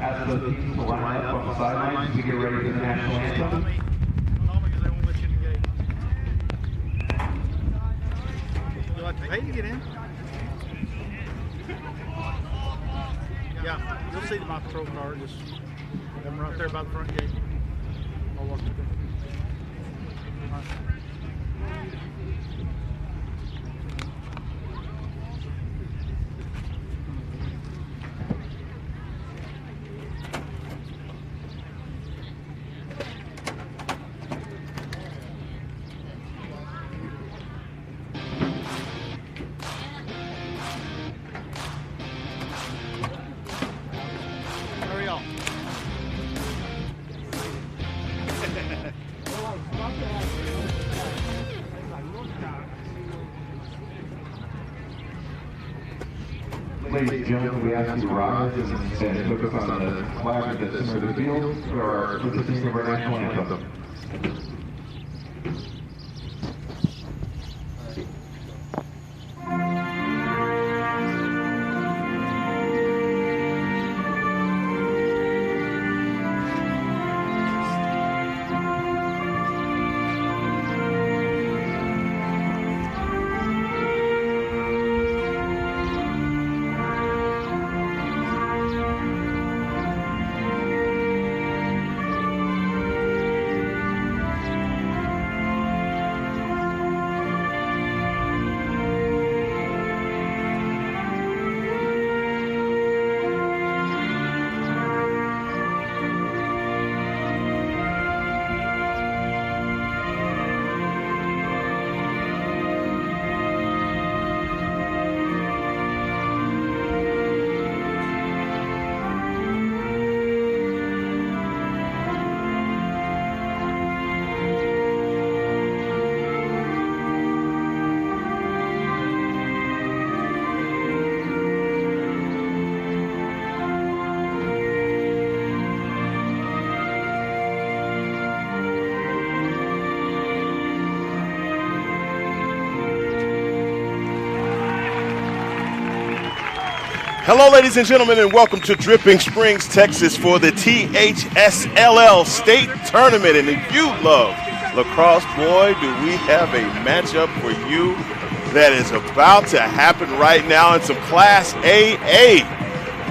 As the teams line up on the sidelines, we get ready for the national anthem. Because they won't let you in the gate. You'll have to pay to get in. Yeah, you'll see my patrol car, just them right there by the front gate. I'll walk to them. All right. Ladies and gentlemen, we ask you to rise and focus on the flag at the center of the field for our listening of our national anthem. Hello, ladies and gentlemen, and welcome to Dripping Springs, Texas for the THSLL State Tournament. And if you love lacrosse, boy, do we have a matchup for you that is about to happen right now in some Class AA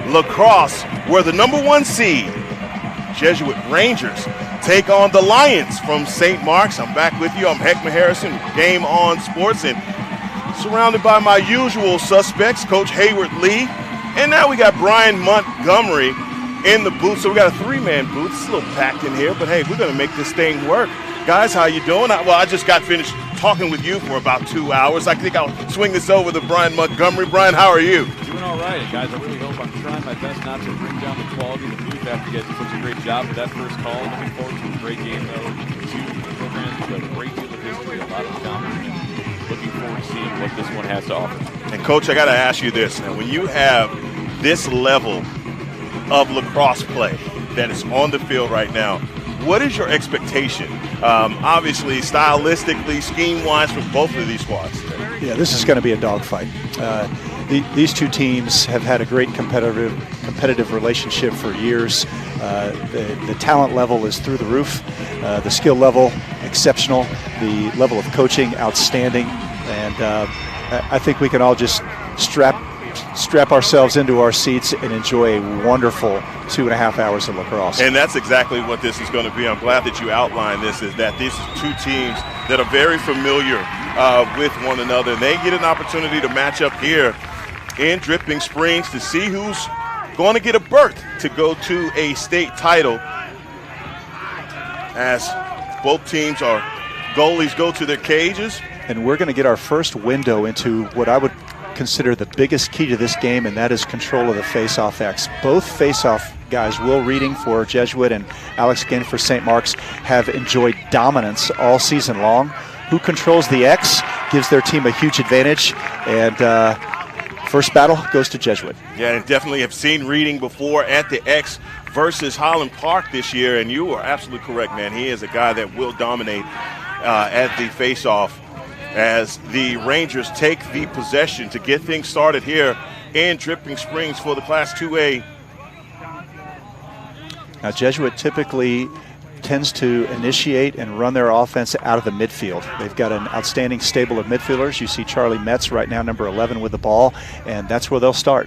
lacrosse, where the number 1 seed, Jesuit Rangers, take on the Lions from St. Mark's. I'm back with you. I'm Heckman Harrison, Game On Sports, and surrounded by my usual suspects, Coach Hayward Lee. And now we got Brian Montgomery in the booth. So we got a 3-man booth. It's a little packed in here, but hey, we're going to make this thing work. Guys, how you doing? I just got finished talking with you for about 2 hours. I think I'll swing this over to Brian Montgomery. Brian, how are you? Doing all right, guys. I really hope I'm trying my best not to bring down the quality of the booth after you guys did such a great job with that first call. Looking forward to a great game, though. 2 programs with a great deal of history, a lot of dominance. Looking forward to seeing what this one has to offer. And, Coach, I got to ask you this. Now, when you have this level of lacrosse play that is on the field right now, what is your expectation? Obviously, stylistically, scheme-wise, for both of these squads. Yeah, this is going to be a dogfight. These 2 teams have had a great competitive relationship for years. The talent level is through the roof. The skill level, exceptional. The level of coaching, outstanding. And I think we can all just strap ourselves into our seats and enjoy a wonderful 2.5 hours of lacrosse. And that's exactly what this is going to be. I'm glad that you outlined this, is that these are 2 teams that are very familiar with one another. And they get an opportunity to match up here in Dripping Springs to see who's going to get a berth to go to a state title, as both teams are goalies go to their cages. And we're going to get our first window into what I would consider the biggest key to this game, and that is control of the face-off X. Both face-off guys, Will Reading for Jesuit and Alex Ginn for St. Mark's, have enjoyed dominance all season long. Who controls the X gives their team a huge advantage, and first battle goes to Jesuit. Yeah, and definitely have seen Reading before at the X versus Highland Park this year, and you are absolutely correct, man. He is a guy that will dominate at the face-off, as the Rangers take the possession to get things started here in Dripping Springs for the Class 2A. Now, Jesuit typically tends to initiate and run their offense out of the midfield. They've got an outstanding stable of midfielders. You see Charlie Metz right now, number 11, with the ball, and that's where they'll start.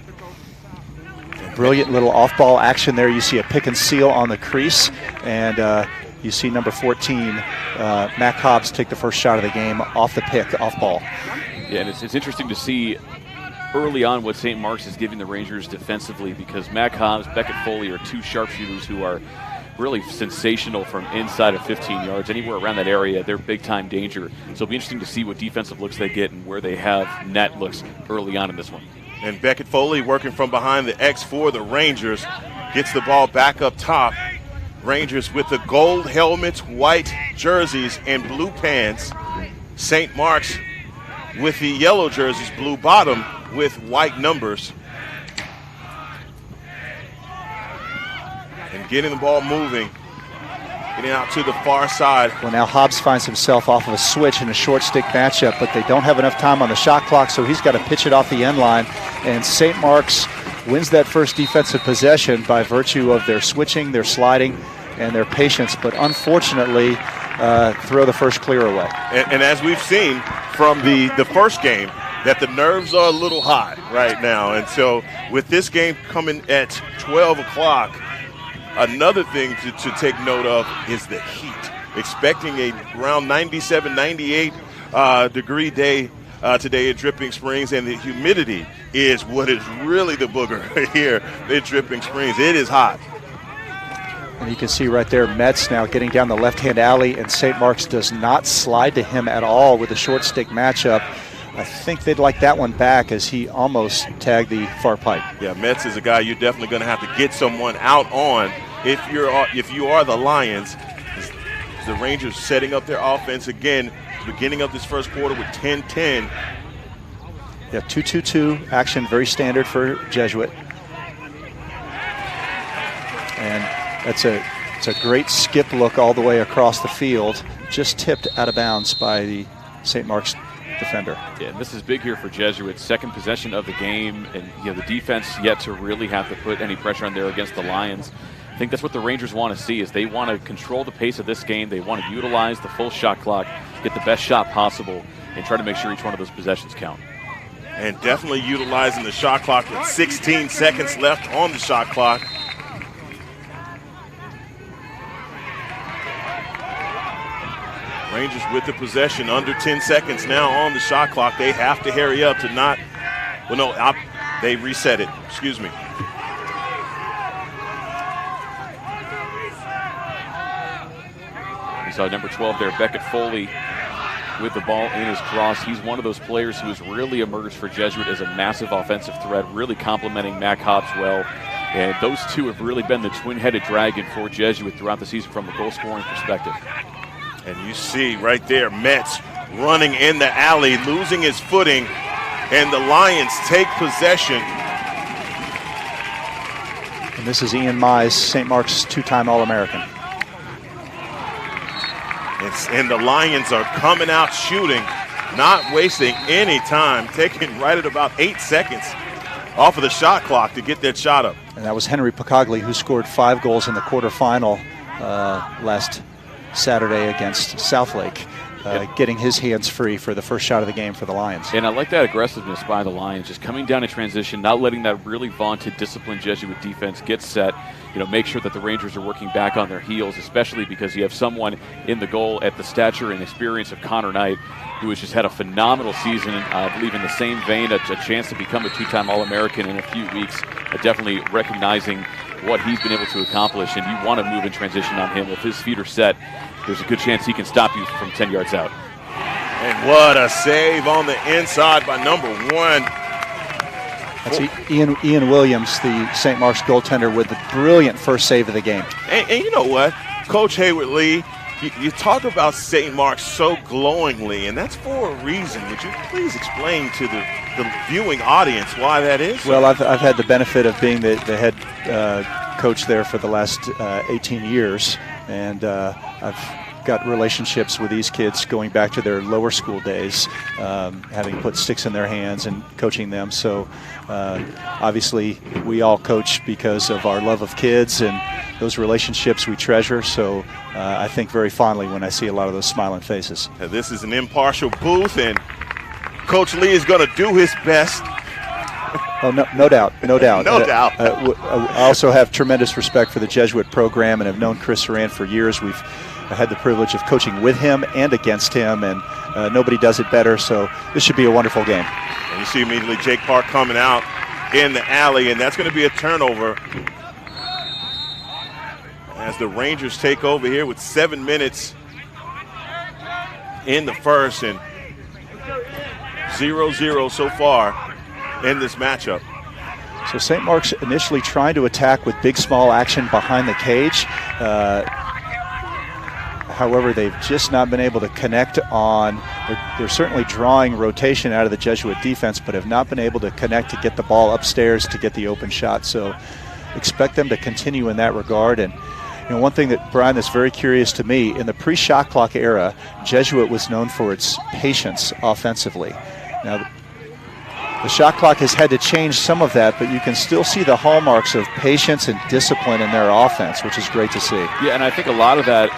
Brilliant little off-ball action there. You see a pick and seal on the crease, and you see number 14, Mac Hobbs, take the first shot of the game off the pick, off ball. Yeah, and it's interesting to see early on what St. Mark's is giving the Rangers defensively, because Mac Hobbs, Beckett Foley are 2 sharpshooters who are really sensational from inside of 15 yards. Anywhere around that area, they're big-time danger. So it'll be interesting to see what defensive looks they get and where they have net looks early on in this one. And Beckett Foley, working from behind the X for the Rangers, gets the ball back up top. Rangers with the gold helmets, white jerseys, and blue pants. St. Mark's with the yellow jerseys, blue bottom with white numbers. And getting the ball moving, getting out to the far side. Well, now Hobbs finds himself off of a switch in a short stick matchup, but they don't have enough time on the shot clock, so he's got to pitch it off the end line. And St. Mark's wins that first defensive possession by virtue of their switching, their sliding, and their patience, but unfortunately throw the first clear away. And as we've seen from the first game, that the nerves are a little high right now. And so with this game coming at 12 o'clock, another thing to take note of is the heat. Expecting a around 97, 98 degree day today at Dripping Springs, and the humidity is what is really the booger here at Dripping Springs. It is hot. And you can see right there, Metz now getting down the left-hand alley, and St. Mark's does not slide to him at all with a short stick matchup. I think they'd like that one back, as he almost tagged the far pipe. Yeah, Metz is a guy you're definitely going to have to get someone out on if you are the Lions. The Rangers setting up their offense again, beginning of this first quarter with 10-10. Yeah, 2-2-2 action, very standard for Jesuit. And it's a great skip look all the way across the field, just tipped out of bounds by the St. Mark's defender. Yeah, and this is big here for Jesuit. Second possession of the game, and the defense yet to really have to put any pressure on there against the Lions. I think that's what the Rangers want to see, is they want to control the pace of this game. They want to utilize the full shot clock, get the best shot possible, and try to make sure each one of those possessions count. And definitely utilizing the shot clock with 16 seconds left on the shot clock. Rangers with the possession, under 10 seconds now on the shot clock. They have to hurry up to not, well, no, they reset it, excuse me. We saw number 12 there, Beckett Foley, with the ball in his cross. He's one of those players who has really emerged for Jesuit as a massive offensive threat, really complementing Mac Hobbs well. And those two have really been the twin-headed dragon for Jesuit throughout the season from a goal-scoring perspective. And you see right there, Metz running in the alley, losing his footing, and the Lions take possession. And this is Ian Mize, St. Mark's two-time All-American. And the Lions are coming out shooting, not wasting any time, taking right at about 8 seconds off of the shot clock to get that shot up. And that was Henry Picagli, who scored 5 goals in the quarterfinal last Saturday against Southlake, getting his hands free for the first shot of the game for the Lions. And I like that aggressiveness by the Lions, just coming down in transition, not letting that really vaunted, disciplined Jesuit defense get set. Make sure that the Rangers are working back on their heels, especially because you have someone in the goal at the stature and experience of Connor Knight, who has just had a phenomenal season. I believe in the same vein, a chance to become a two-time All-American in a few weeks, definitely recognizing what he's been able to accomplish, and you want to move in transition on him. If his feet are set, there's a good chance he can stop you from 10 yards out. And what a save on the inside by number 1. That's Ian Williams, the St. Mark's goaltender, with the brilliant first save of the game. And you know what? Coach Hayward Lee, you talk about St. Mark's so glowingly, and that's for a reason. Would you please explain to the viewing audience why that is? Well, I've had the benefit of being the head coach there for the last 18 years, and I've got relationships with these kids going back to their lower school days, having put sticks in their hands and coaching them. So obviously we all coach because of our love of kids, and those relationships we treasure. So I think very fondly when I see a lot of those smiling faces. Now, this is an impartial booth, and Coach Lee is going to do his best. Oh, no doubt. No doubt. I also have tremendous respect for the Jesuit program and have known Chris Saran for years. We've had the privilege of coaching with him and against him, and nobody does it better, so this should be a wonderful game. And you see immediately Jake Park coming out in the alley, and that's going to be a turnover as the Rangers take over here with 7 minutes in the first, and 0-0 so far in this matchup. So St. Mark's initially trying to attack with big, small action behind the cage. However, they've just not been able to connect on. They're certainly drawing rotation out of the Jesuit defense, but have not been able to connect to get the ball upstairs to get the open shot. So expect them to continue in that regard. And one thing that, Brian, that's very curious to me, in the pre-shot clock era, Jesuit was known for its patience offensively. Now, the shot clock has had to change some of that, but you can still see the hallmarks of patience and discipline in their offense, which is great to see. Yeah, and I think a lot of that,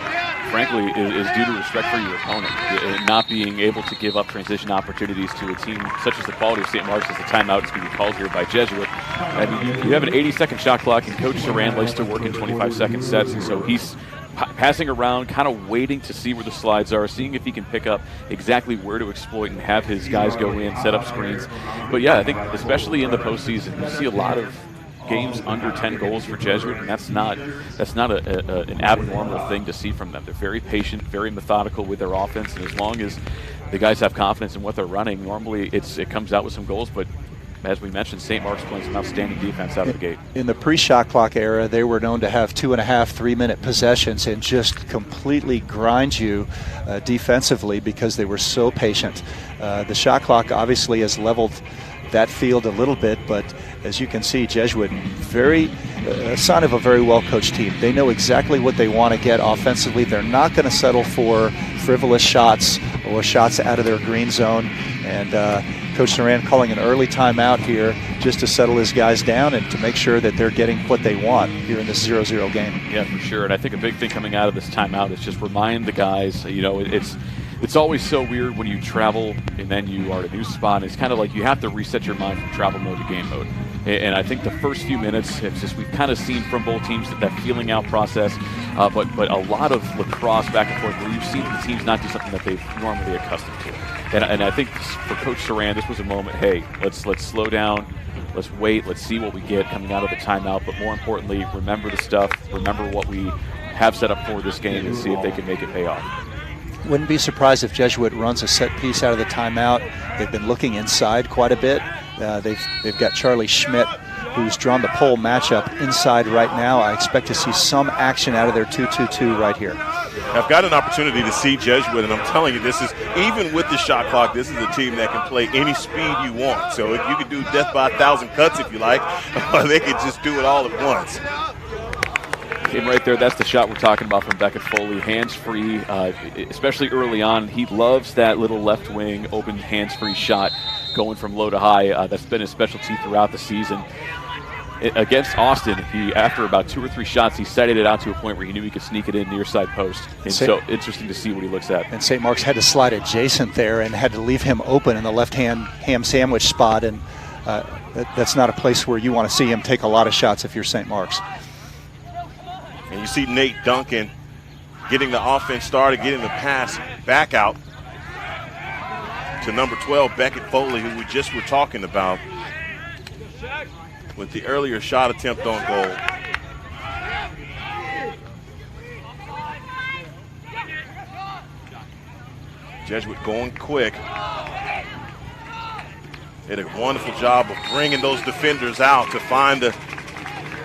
frankly, is due to respect for your opponent, and not being able to give up transition opportunities to a team such as the quality of St. Mark's as the timeout is going to be called here by Jesuit. I mean, you have an 80-second shot clock, and Coach Saran likes to work in 25-second sets, and so he's passing around, kind of waiting to see where the slides are, seeing if he can pick up exactly where to exploit and have his guys go in, set up screens. But yeah, I think especially in the postseason, you see a lot of games under 10 goals for Jesuit, and that's not an abnormal thing to see from them. They're very patient, very methodical with their offense, and as long as the guys have confidence in what they're running, normally it comes out with some goals. But as we mentioned, St. Mark's playing some outstanding defense out of the gate. In the pre-shot clock era, they were known to have 2.5, 3-minute possessions and just completely grind you defensively because they were so patient. The shot clock obviously has leveled that field a little bit, but as you can see, Jesuit, a sign of a very well-coached team. They know exactly what they want to get offensively. They're not going to settle for frivolous shots or shots out of their green zone. And Coach Saran calling an early timeout here just to settle his guys down and to make sure that they're getting what they want here in this 0-0 game. Yeah, for sure. And I think a big thing coming out of this timeout is just remind the guys, it's always so weird when you travel and then you are at a new spot. It's kind of like you have to reset your mind from travel mode to game mode. And I think the first few minutes, it's just we've kind of seen from both teams that feeling out process, but a lot of lacrosse back and forth where you've seen the teams not do something that they've normally accustomed to. And I think for Coach Saran, this was a moment, hey, let's slow down, let's wait, let's see what we get coming out of the timeout, but more importantly, remember the stuff, remember what we have set up for this game and see if they can make it pay off. Wouldn't be surprised if Jesuit runs a set piece out of the timeout. They've been looking inside quite a bit. They've got Charlie Schmidt, who's drawn the pole matchup inside right now. I expect to see some action out of their 2-2-2 right here. I've got an opportunity to see Jesuit, and I'm telling you, this is, even with the shot clock, this is a team that can play any speed you want. So if you could do death by 1,000 cuts if you like, or they could just do it all at once. And right there, that's the shot we're talking about from Beckett Foley. Hands-free, especially early on. He loves that little left wing open hands-free shot going from low to high. That's been his specialty throughout the season. Against Austin, after about 2 or 3 shots, he sighted it out to a point where he knew he could sneak it in near side post. And so interesting to see what he looks at. And St. Mark's had to slide adjacent there and had to leave him open in the left-hand ham sandwich spot. And that's not a place where you want to see him take a lot of shots if you're St. Mark's. And you see Nate Duncan getting the offense started, getting the pass back out to number 12, Beckett Foley, who we just were talking about with the earlier shot attempt on goal. Jesuit going quick. Did a wonderful job of bringing those defenders out to find the...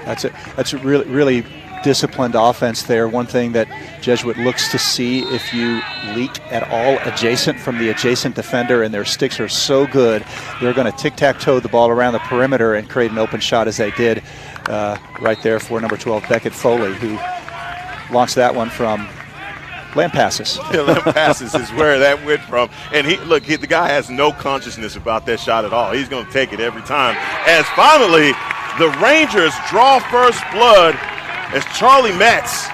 That's a really disciplined offense there. One thing that Jesuit looks to see if you leak at all adjacent from the adjacent defender, and their sticks are so good, they're going to tic-tac-toe the ball around the perimeter and create an open shot as they did right there for number 12, Beckett Foley, who launched that one from land passes. Yeah, land passes is where that went from. And the guy has no consciousness about that shot at all. He's going to take it every time. As finally, the Rangers draw first blood as Charlie Metz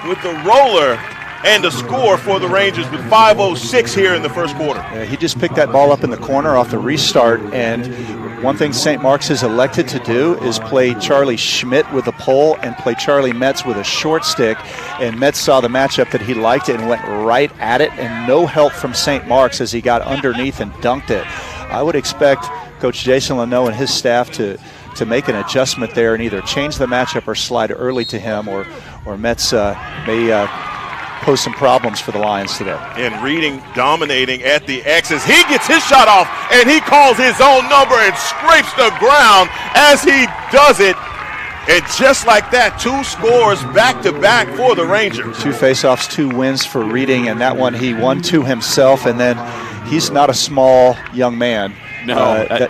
with the roller and a score for the Rangers with 5:06 here in the first quarter. He just picked that ball up in the corner off the restart, and one thing St. Mark's has elected to do is play Charlie Schmidt with a pole and play Charlie Metz with a short stick, and Metz saw the matchup that he liked and went right at it, and no help from St. Mark's as he got underneath and dunked it. I would expect Coach Jason Leno and his staff to make an adjustment there and either change the matchup or slide early to him, or Metz may pose some problems for the Lions today. And Reading dominating at the X's. He gets his shot off, and he calls his own number and scrapes the ground as he does it. And just like that, 2 scores back-to-back for the Rangers. 2 faceoffs, 2 wins for Reading, and that one he won 2 himself, and then he's not a small young man. No.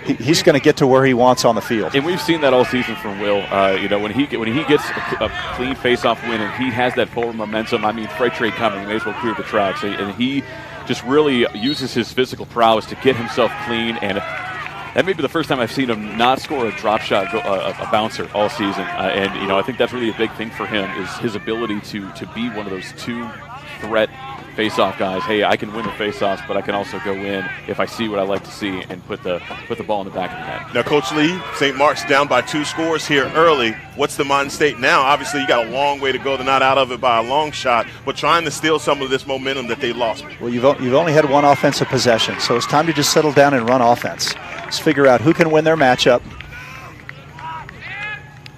He's going to get to where he wants on the field. And we've seen that all season from Will. When he gets a clean face-off win and he has that forward momentum, I mean, freight train coming, he may as well clear the tracks. And he just really uses his physical prowess to get himself clean. And that may be the first time I've seen him not score a drop shot, a bouncer all season. I think that's really a big thing for him is his ability to be one of those 2-threat face-off guys. Hey, I can win the face-offs, but I can also go in if I see what I like to see and put the ball in the back of the net. Now, Coach Lee, St. Mark's down by 2 scores here early. What's the mind state now? Obviously, you got a long way to go. They're not out of it by a long shot, but trying to steal some of this momentum that they lost. Well, you've only had 1 offensive possession, so it's time to just settle down and run offense. Let's figure out who can win their matchup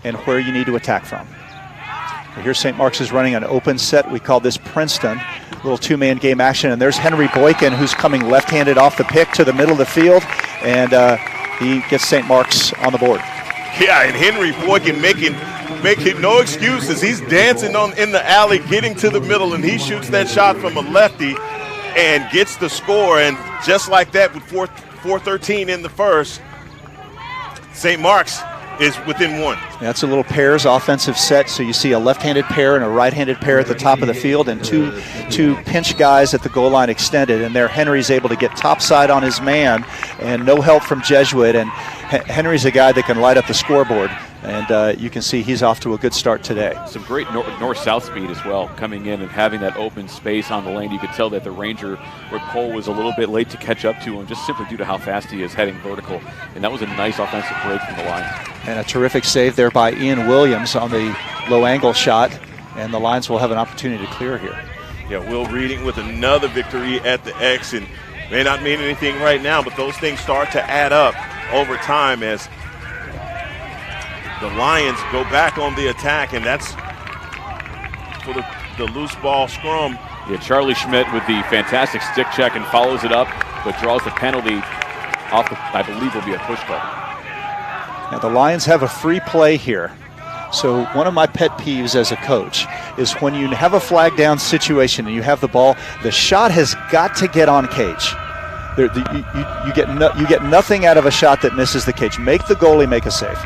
and where you need to attack from. Here St. Mark's is running an open set. We call this Princeton. Little 2-man game action, and there's Henry Boykin, who's coming left-handed off the pick to the middle of the field, and he gets St. Mark's on the board. Yeah, and Henry Boykin making no excuses. He's dancing in the alley, getting to the middle, and he shoots that shot from a lefty and gets the score. And just like that, with 4:13 in the first, St. Mark's is within one. That's a little pairs offensive set. So you see a left-handed pair and a right-handed pair at the top of the field, and two pinch guys at the goal line extended. And there Henry's able to get topside on his man, and no help from Jesuit. And Henry's a guy that can light up the scoreboard. And you can see he's off to a good start today. Some great north-south speed as well, coming in and having that open space on the lane. You could tell that the Ranger Cole was a little bit late to catch up to him, just simply due to how fast he is heading vertical. And that was a nice offensive break from the line. And a terrific save there by Ian Williams on the low-angle shot. And the Lions will have an opportunity to clear here. Yeah, Will Reading with another victory at the X, and may not mean anything right now, but those things start to add up over time as the Lions go back on the attack, and that's for the loose ball scrum. Yeah, Charlie Schmidt with the fantastic stick check and follows it up, but draws the penalty off I believe will be a push play. Now the Lions have a free play here. So one of my pet peeves as a coach is when you have a flag down situation and you have the ball, the shot has got to get on cage. You get nothing out of a shot that misses the cage. Make the goalie make a save.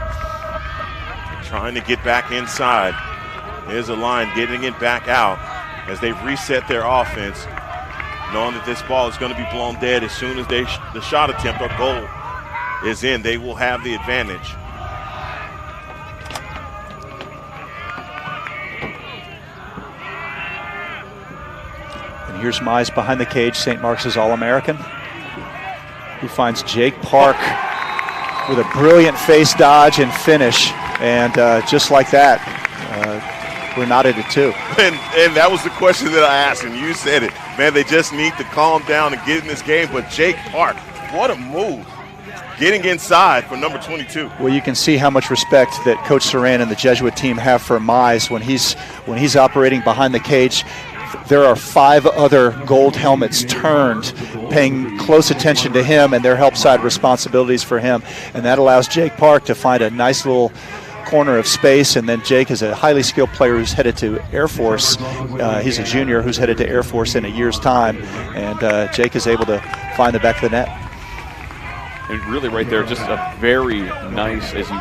Trying to get back inside. There's a line getting it back out as they've reset their offense, knowing that this ball is going to be blown dead as soon as the shot attempt or goal is in. They will have the advantage. And here's Mize behind the cage, St. Mark's All-American, who finds Jake Park with a brilliant face dodge and finish. And just like that, we're knotted at 2. And that was the question that I asked, and you said it. Man, they just need to calm down and get in this game. But Jake Park, what a move. Getting inside for number 22. Well, you can see how much respect that Coach Saran and the Jesuit team have for Mize when he's operating behind the cage. There are 5 other gold helmets turned, paying close attention to him and their help side responsibilities for him. And that allows Jake Park to find a nice little corner of space. And then Jake is a highly skilled player who's headed to Air Force. He's a junior who's headed to Air Force in a year's time. And Jake is able to find the back of the net. And really right there, just a very nice, as we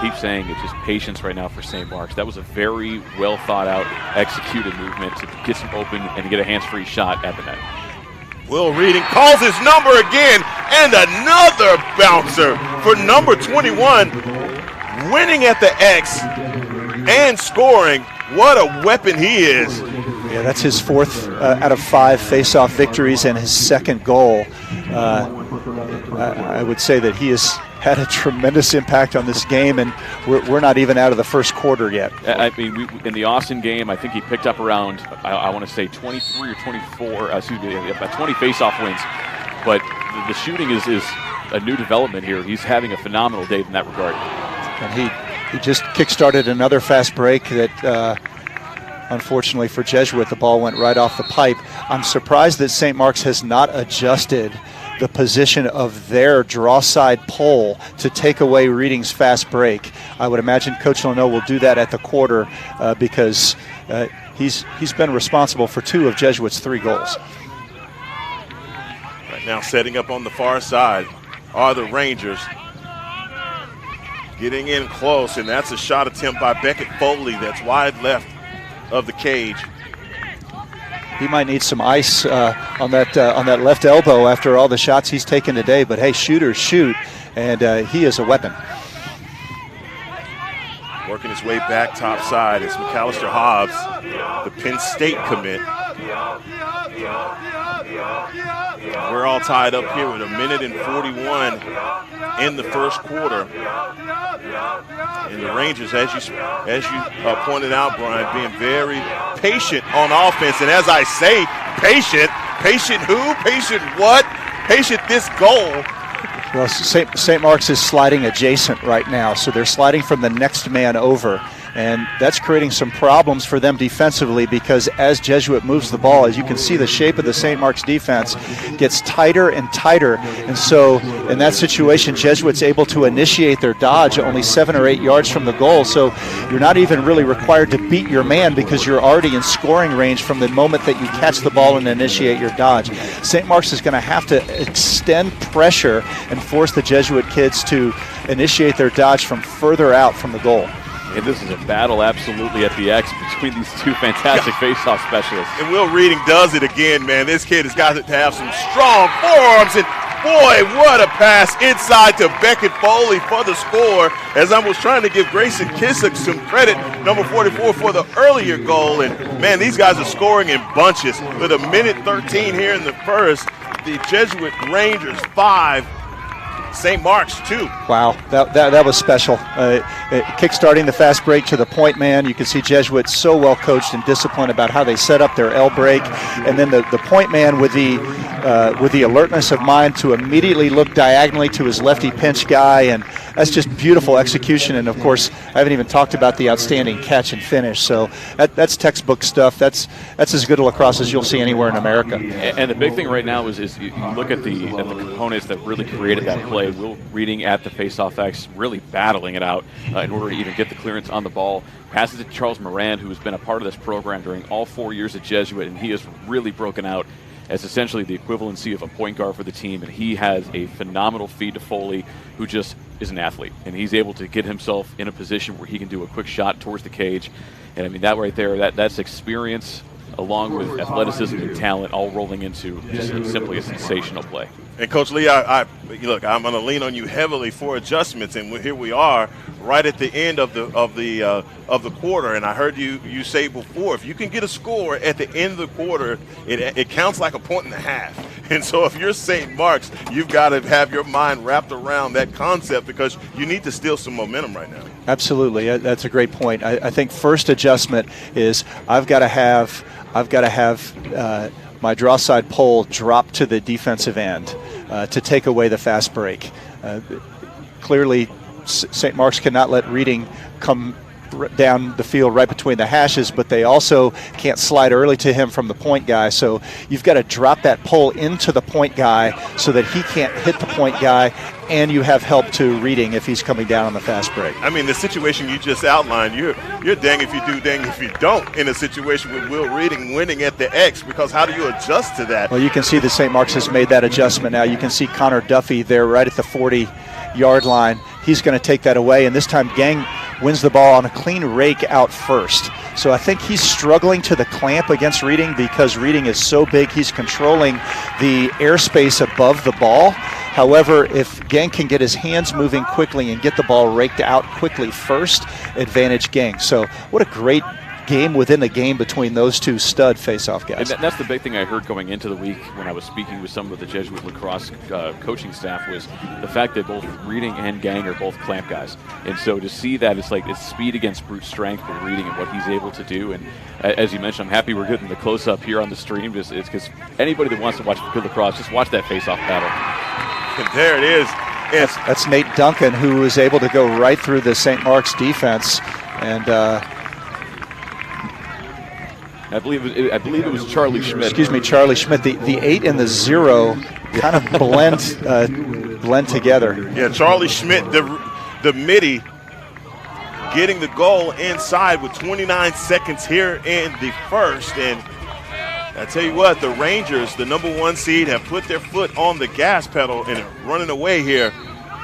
keep saying, it's just patience right now for St. Mark's. That was a very well thought out, executed movement to get some open and to get a hands-free shot at the net. Will Reading calls his number again, and another bouncer for number 21, winning at the X and scoring. What a weapon he is. Yeah, that's his 4th out of 5 face-off victories and his 2nd goal. I would say that he has had a tremendous impact on this game, and we're not even out of the first quarter yet. I mean, in the Austin game, I think he picked up around, I want to say 23 or 24, about 20 face-off wins. But the shooting is a new development here. He's having a phenomenal day in that regard. And he just kick-started another fast break that, unfortunately for Jesuit, the ball went right off the pipe. I'm surprised that St. Mark's has not adjusted the position of their draw side pole to take away Reading's fast break. I would imagine Coach Leno will do that at the quarter because he's been responsible for 2 of Jesuit's 3 goals. Right now setting up on the far side are the Rangers. Getting in close, and that's a shot attempt by Beckett Foley that's wide left of the cage. He might need some ice on that left elbow after all the shots he's taken today. But hey, shooters shoot, and he is a weapon. Working his way back top side is McAllister Hobbs, the Penn State commit. We're all tied up here with 1:41 in the first quarter. And the Rangers, as you pointed out, Brian, being very patient on offense. And as I say, patient who? Patient what? Patient this goal. Well, St. Mark's is sliding adjacent right now, so they're sliding from the next man over. And that's creating some problems for them defensively, because as Jesuit moves the ball, as you can see, the shape of the St. Mark's defense gets tighter and tighter. And so in that situation, Jesuit's able to initiate their dodge only 7 or 8 yards from the goal. So you're not even really required to beat your man, because you're already in scoring range from the moment that you catch the ball and initiate your dodge. St. Mark's is going to have to extend pressure and force the Jesuit kids to initiate their dodge from further out from the goal. And this is a battle absolutely at the X between these two fantastic face-off specialists. And Will Reading does it again, man. This kid has got to have some strong forearms. And boy, what a pass inside to Beckett Foley for the score. As I was trying to give Grayson Kissick some credit, number 44, for the earlier goal. And man, these guys are scoring in bunches. With a minute 13 here in the first, the Jesuit Rangers 5. St. Mark's 2. Wow, that was special. Kickstarting the fast break to the point man. You can see Jesuit so well coached and disciplined about how they set up their L break, and then the point man with the alertness of mind to immediately look diagonally to his lefty pinch guy, and that's just beautiful execution. And of course, I haven't even talked about the outstanding catch and finish. So that's textbook stuff. That's as good a lacrosse as you'll see anywhere in America. And the big thing right now is you look at the components that really created that play. Will Reading at the face-off X, really battling it out in order to even get the clearance on the ball. Passes it to Charles Moran, who has been a part of this program during all 4 years at Jesuit, and he has really broken out as essentially the equivalency of a point guard for the team. And he has a phenomenal feed to Foley, who just is an athlete. And he's able to get himself in a position where he can do a quick shot towards the cage. And I mean, that right there, that's experience along with athleticism and talent, all rolling into just simply a sensational play. And Coach Lee, look, I'm going to lean on you heavily for adjustments, and here we are, right at the end of the quarter. And I heard you say before, if you can get a score at the end of the quarter, it counts like a point and a half. And so if you're St. Mark's, you've got to have your mind wrapped around that concept, because you need to steal some momentum right now. Absolutely, that's a great point. I think first adjustment is I've got to have my draw side pole drop to the defensive end to take away the fast break. Clearly, St. Mark's cannot let Reading come down the field right between the hashes, but they also can't slide early to him from the point guy. So you've got to drop that pole into the point guy so that he can't hit the point guy, and you have help to Reading if he's coming down on the fast break. I mean, the situation you just outlined, you're dang if you do, dang if you don't, in a situation with Will Reading winning at the X, because how do you adjust to that? Well, you can see that St. Mark's has made that adjustment now. You can see Connor Duffy there right at the 40-yard line. He's going to take that away, and this time Gang wins the ball on a clean rake out first. So I think he's struggling to the clamp against Reading, because Reading is so big, he's controlling the airspace above the ball. However, if Gang can get his hands moving quickly and get the ball raked out quickly first, advantage Gang. So what a great game within a game between those two stud face-off guys. And that's the big thing I heard going into the week when I was speaking with some of the Jesuit lacrosse coaching staff, was the fact that both Reading and Gang are both clamp guys. And so to see that, it's speed against brute strength with Reading and what he's able to do. And as you mentioned, I'm happy we're getting the close-up here on the stream. It's because anybody that wants to watch good lacrosse, just watch that face-off battle. And there it is. That's Nate Duncan, who was able to go right through the St. Mark's defense. And I believe it was Charlie Schmidt. Excuse me, Charlie Schmidt. The 8 and the 0 kind of blend together. Yeah, Charlie Schmidt, the midi, getting the goal inside with 29 seconds here in the first. And I tell you what, the Rangers, the #1 seed, have put their foot on the gas pedal and are running away here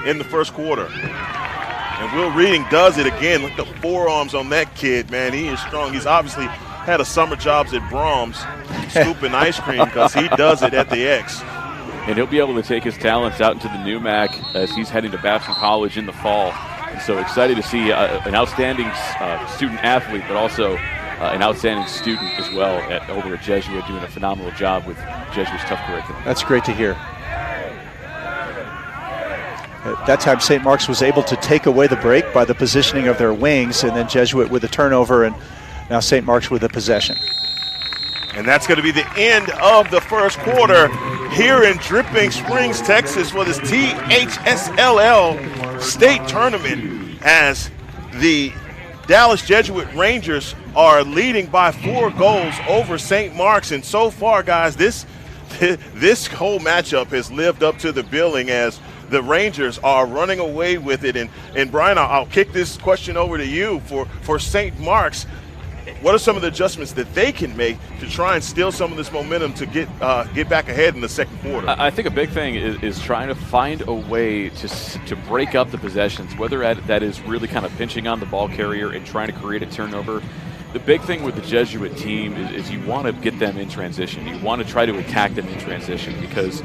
in the first quarter. And Will Reading does it again. Look at the forearms on that kid, man. He is strong. He's obviously had a summer jobs at Brahms scooping ice cream, because he does it at the X. And he'll be able to take his talents out into the new MAC as he's heading to Babson College in the fall. And so excited to see an outstanding student athlete, but also an outstanding student as well over at Jesuit, doing a phenomenal job with Jesuit's tough curriculum. That's great to hear. At that time, St. Mark's was able to take away the break by the positioning of their wings, and then Jesuit with a turnover, and now St. Mark's with a possession. And that's going to be the end of the first quarter here in Dripping Springs, Texas, for this THSLL state tournament, as the Dallas Jesuit Rangers are leading by 4 goals over St. Mark's, and so far, guys, this whole matchup has lived up to the billing as the Rangers are running away with it. And Brian, I'll kick this question over to you for St. Mark's. What are some of the adjustments that they can make to try and steal some of this momentum to get back ahead in the second quarter? I think a big thing is trying to find a way to break up the possessions, whether that is really kind of pinching on the ball carrier and trying to create a turnover. The big thing with the Jesuit team is you want to get them in transition. You want to try to attack them in transition because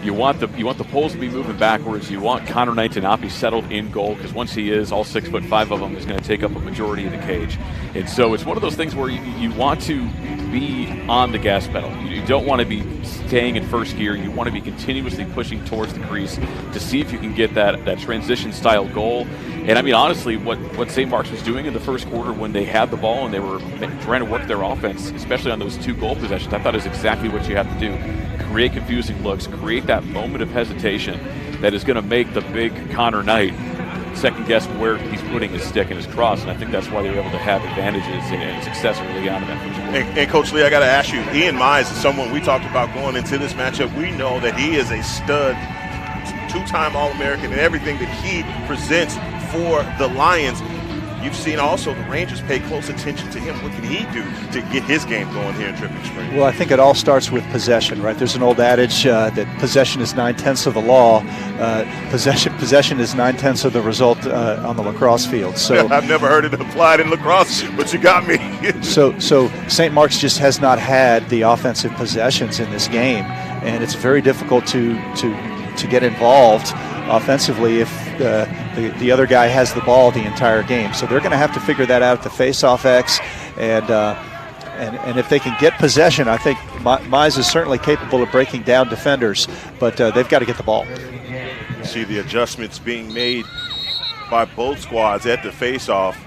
you want the poles to be moving backwards. You want Connor Knight to not be settled in goal because once he is, all 6'5" of them is going to take up a majority of the cage. And so it's one of those things where you want to be on the gas pedal. You don't want to be staying in first gear. You want to be continuously pushing towards the crease to see if you can get that transition style goal. And I mean, honestly, what St. Mark's was doing in the first quarter when they had the ball and they were trying to work their offense, especially on those 2 goal possessions, I thought is exactly what you have to do. Create confusing looks, create that moment of hesitation that is going to make the big Connor Knight second guess where he's putting his stick and his cross, and I think that's why they were able to have advantages and success early on in that first quarter. And Coach Lee, I got to ask you, Ian Mize is someone we talked about going into this matchup. We know that he is a stud, 2-time All-American, and everything that he presents for the Lions. You've seen also the Rangers pay close attention to him. What can he do to get his game going here in Dripping Springs? Well, I think it all starts with possession, right? There's an old adage that possession is 9/10 of the law. Possession is 9/10 of the result on the lacrosse field. So I've never heard it applied in lacrosse, but you got me. So St. Mark's just has not had the offensive possessions in this game, and it's very difficult to get involved offensively if the other guy has the ball the entire game. So they're going to have to figure that out at the face-off X, and if they can get possession, I think Mize is certainly capable of breaking down defenders, but they've got to get the ball. See the adjustments being made by both squads at the face-off.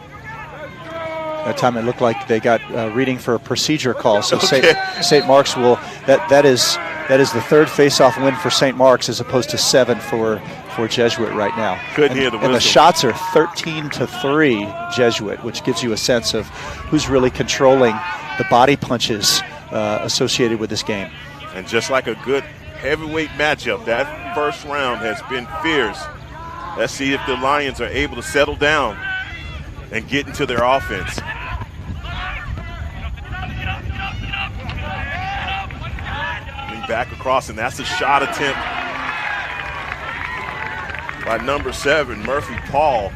That time it looked like they got reading for a procedure call. So Okay. St. Mark's will that is the 3rd face-off win for St. Mark's as opposed to 7 for Jesuit right now. Couldn't hear the whistle. And the shots are 13-3 Jesuit, which gives you a sense of who's really controlling the body punches associated with this game. And just like a good heavyweight matchup, that first round has been fierce. Let's see if the Lions are able to settle down and get into their offense. Back across, and that's a shot attempt by number 7, Murphy Paul.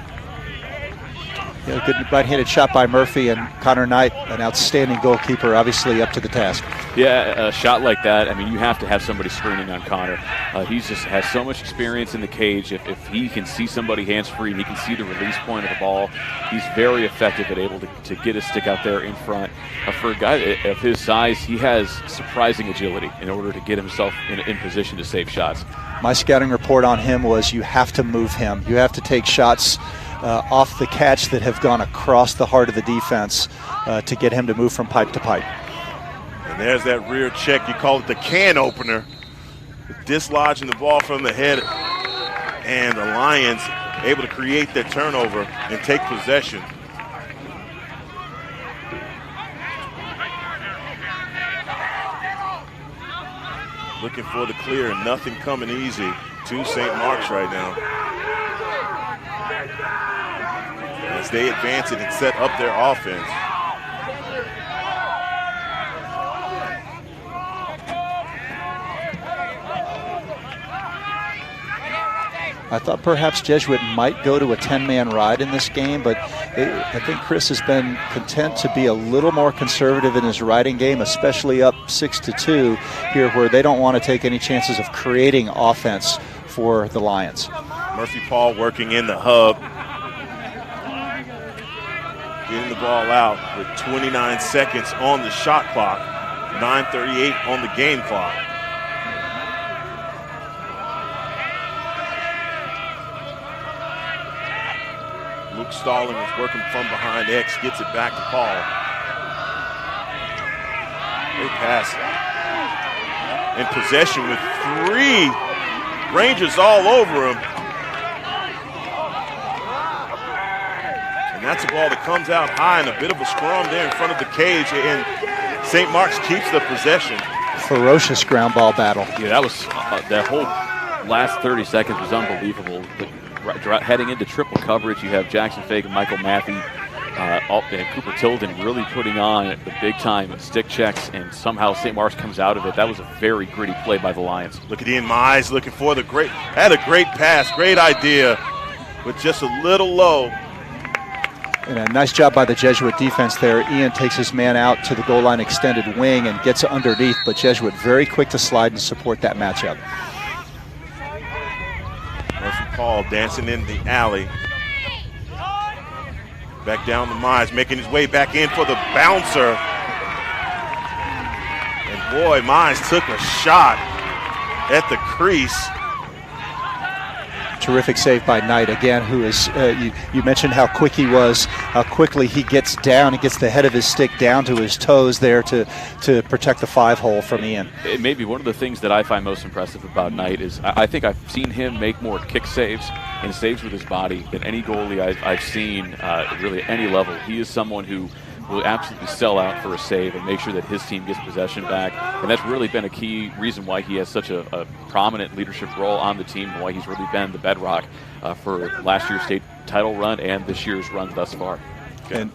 Yeah, good right-handed shot by Murphy, and Connor Knight, an outstanding goalkeeper, obviously up to the task. Yeah, a shot like that, I mean, you have to have somebody screening on Connor. He just has so much experience in the cage. If he can see somebody hands-free, he can see the release point of the ball. He's very effective at able to get his stick out there in front. For a guy of his size, he has surprising agility in order to get himself in position to save shots. My scouting report on him was you have to move him. You have to take shots off the catch that have gone across the heart of the defense to get him to move from pipe to pipe. And there's that rear check. You call it the can opener. Dislodging the ball from the head. And the Lions able to create their turnover and take possession. Looking for the clear, and nothing coming easy to St. Mark's right now. As they advance it and set up their offense. I thought perhaps Jesuit might go to a 10-man ride in this game, but I think Chris has been content to be a little more conservative in his riding game, especially up 6-2 here, where they don't want to take any chances of creating offense for the Lions. Murphy Paul working in the hub. Getting the ball out with 29 seconds on the shot clock, 9:38 on the game clock. Luke Stalling is working from behind X, gets it back to Paul. Great pass. In possession with 3 Rangers all over him. And That's a ball that comes out high and a bit of a scrum there in front of the cage, and St. Mark's keeps the possession. Ferocious ground ball battle. Yeah, that was that whole last 30 seconds was unbelievable. Heading into triple coverage, you have Jackson Fagan, Michael Mathey, and Cooper Tilden really putting on the big-time stick checks, and somehow St. Mark's comes out of it. That was a very gritty play by the Lions. Look at Ian Mize looking for the great, had a great pass, great idea, but just a little low. And a nice job by the Jesuit defense there. Ian takes his man out to the goal line extended wing and gets underneath, but Jesuit very quick to slide and support that matchup. Murphy Paul dancing in the alley. Back down to Mize, making his way back in for the bouncer. And boy, Mize took a shot at the crease. Terrific save by Knight again, who is, you mentioned how quick he was, how quickly he gets down, he gets the head of his stick down to his toes there to protect the 5-hole from Ian. It may be one of the things that I find most impressive about Knight is I think I've seen him make more kick saves and saves with his body than any goalie I've seen really at any level. He is someone who will absolutely sell out for a save and make sure that his team gets possession back. And that's really been a key reason why he has such a prominent leadership role on the team and why he's really been the bedrock for last year's state title run and this year's run thus far. Okay. And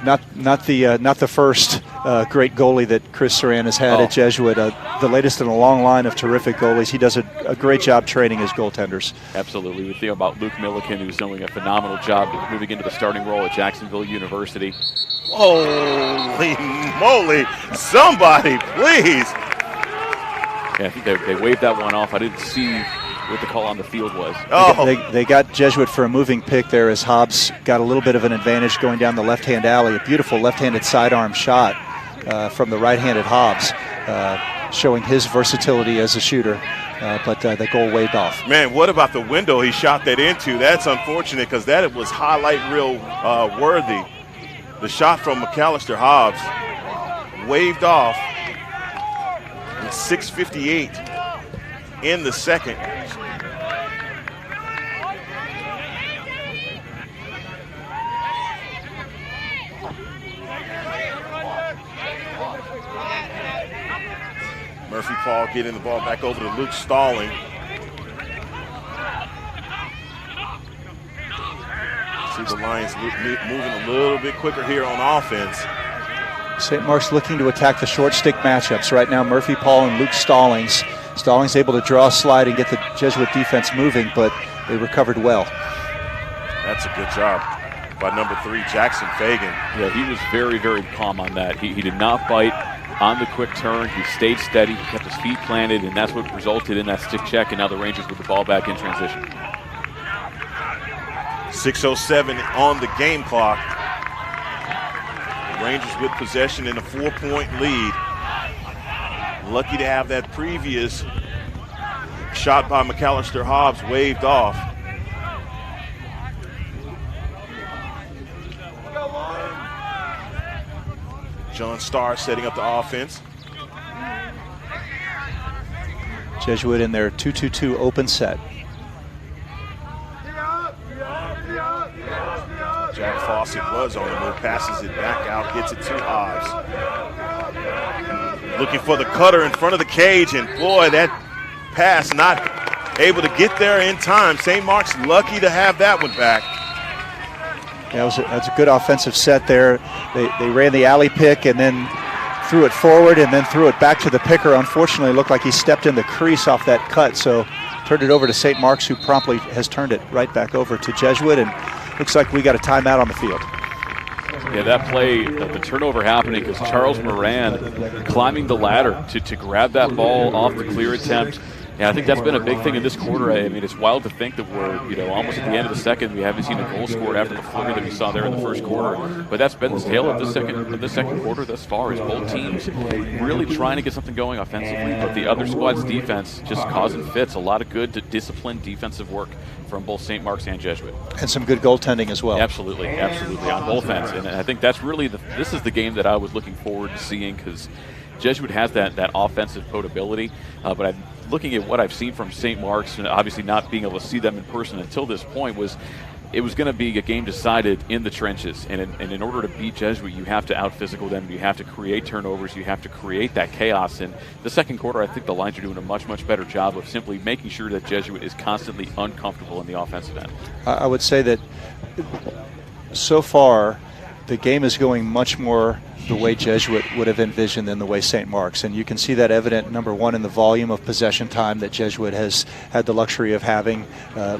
not the first great goalie that Chris Saran has had at Jesuit. The latest in a long line of terrific goalies. He does a great job training his goaltenders. Absolutely. We think about Luke Milliken, who's doing a phenomenal job moving into the starting role at Jacksonville University. Holy moly! Somebody, please! Yeah, I think they waved that one off. I didn't see what the call on the field was. They got Jesuit for a moving pick there as Hobbs got a little bit of an advantage going down the left-hand alley. A beautiful left-handed sidearm shot from the right-handed Hobbs, showing his versatility as a shooter, but the goal waved off. Man, what about the window he shot that into? That's unfortunate because that was highlight reel worthy. The shot from McAllister Hobbs waved off in 6:58 in the second. Murphy Paul getting the ball back over to Luke Stalling. See the Lions moving a little bit quicker here on offense. St. Mark's looking to attack the short stick matchups. Right now, Murphy Paul and Luke Stallings. Stallings able to draw a slide and get the Jesuit defense moving, but they recovered well. That's a good job by number 3, Jackson Fagan. Yeah, he was very, very calm on that. He did not bite on the quick turn. He stayed steady. He kept his feet planted, and that's what resulted in that stick check, and now the Rangers with the ball back in transition. 6:07 on the game clock. The Rangers with possession in a 4-point lead. Lucky to have that previous shot by McAllister Hobbs waved off. John Starr setting up the offense. Jesuit in their 2-2-2 open set. Jack Fawcett was on the move, passes it back out, gets it to Hobbs. Looking for the cutter in front of the cage, and boy, that pass not able to get there in time. St. Mark's lucky to have that one back. Yeah, that's a good offensive set there. They ran the alley pick and then threw it forward and then threw it back to the picker. Unfortunately, it looked like he stepped in the crease off that cut, so turned it over to St. Mark's, who promptly has turned it right back over to Jesuit, and looks like we got a timeout on the field. Yeah, that play, the turnover happening because Charles Moran climbing the ladder to grab that ball off the clear attempt. Yeah, I think that's been a big thing in this quarter. I mean, it's wild to think that we're, almost at the end of the second. We haven't seen a goal scored after the flurry that we saw there in the first quarter. But that's been the tale of the second quarter thus far, is both teams really trying to get something going offensively, but the other squad's defense just causing fits. A lot of good, disciplined defensive work from both St. Mark's and Jesuit. And some good goaltending as well. Absolutely, on both ends. And I think that's really this is the game that I was looking forward to seeing, because Jesuit has that offensive potability, but I'm looking at what I've seen from St. Mark's, and obviously not being able to see them in person until this point, was it was going to be a game decided in the trenches. And in order to beat Jesuit, you have to out-physical them. You have to create turnovers. You have to create that chaos. And the second quarter, I think the Lions are doing a much, much better job of simply making sure that Jesuit is constantly uncomfortable in the offensive end. I would say that so far, the game is going much more the way Jesuit would have envisioned than the way St. Mark's. And you can see that evident, number one, in the volume of possession time that Jesuit has had the luxury of having,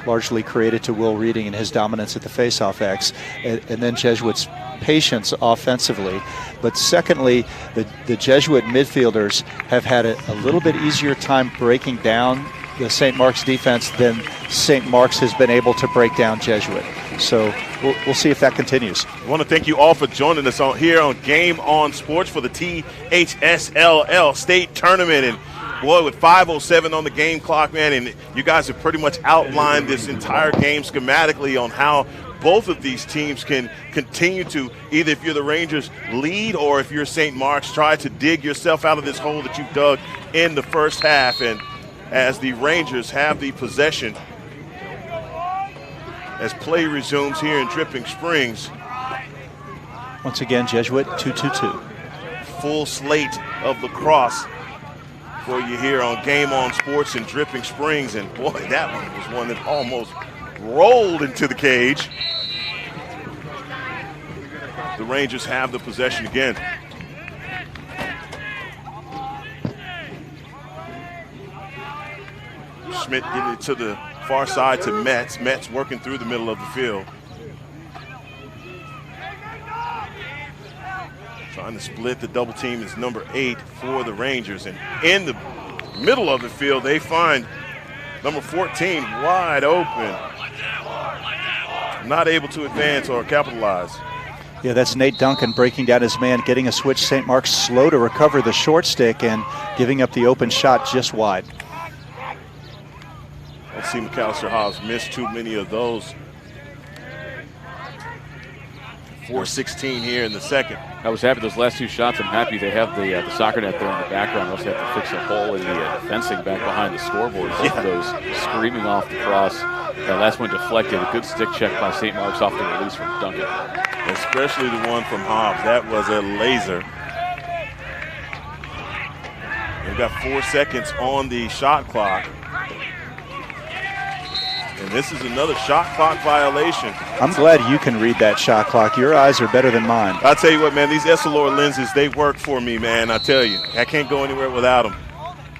largely created to Will Reading and his dominance at the faceoff X, and then Jesuit's patience offensively. But secondly, the Jesuit midfielders have had a little bit easier time breaking down the St. Mark's defense than St. Mark's has been able to break down Jesuit. So we'll see if that continues. I want to thank you all for joining us here on Game On Sports for the THSLL State Tournament. And boy, with 5:07 on the game clock, man, and you guys have pretty much outlined this entire game schematically on how both of these teams can continue to, either if you're the Rangers, lead, or if you're St. Mark's, try to dig yourself out of this hole that you've dug in the first half. And as the Rangers have the possession, as play resumes here in Dripping Springs. Once again, Jesuit 2-2-2. Full slate of lacrosse for you here on Game On Sports in Dripping Springs. And boy, that one was one that almost rolled into the cage. The Rangers have the possession again. Schmidt getting it to the far side to Metz. Metz working through the middle of the field. Trying to split the double team is number 8 for the Rangers. And in the middle of the field, they find number 14 wide open. Not able to advance or capitalize. Yeah, that's Nate Duncan breaking down his man, getting a switch. St. Mark's slow to recover the short stick and giving up the open shot just wide. Let's see, McAllister Hobbs missed too many of those. 4:16 here in the second. I was happy those last two shots. I'm happy they have the soccer net there in the background. Also have to fix a hole in the fencing back behind the scoreboard. Both of those screaming off the cross. That last one deflected. A good stick check by St. Mark's off the release from Duncan. Especially the one from Hobbs. That was a laser. They've got 4 seconds on the shot clock. And this is another shot clock violation. I'm glad you can read that shot clock. Your eyes are better than mine. I'll tell you what, man, these SLR lenses, they work for me, man. I tell you, I can't go anywhere without them.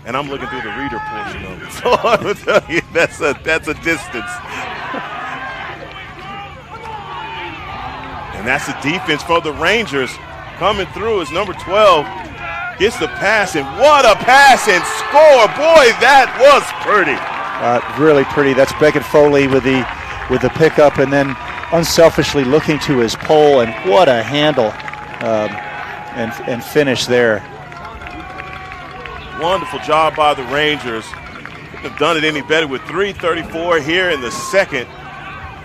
And I'm looking through the reader portion of it. So I will tell you, that's a distance. And that's the defense for the Rangers. Coming through is number 12. Gets the pass, and what a pass and score. Boy, that was pretty. Really pretty. That's Beckett Foley with the pickup, and then unselfishly looking to his pole, and what a handle and finish there. Wonderful job by the Rangers. Couldn't have done it any better with 3:34 here in the second.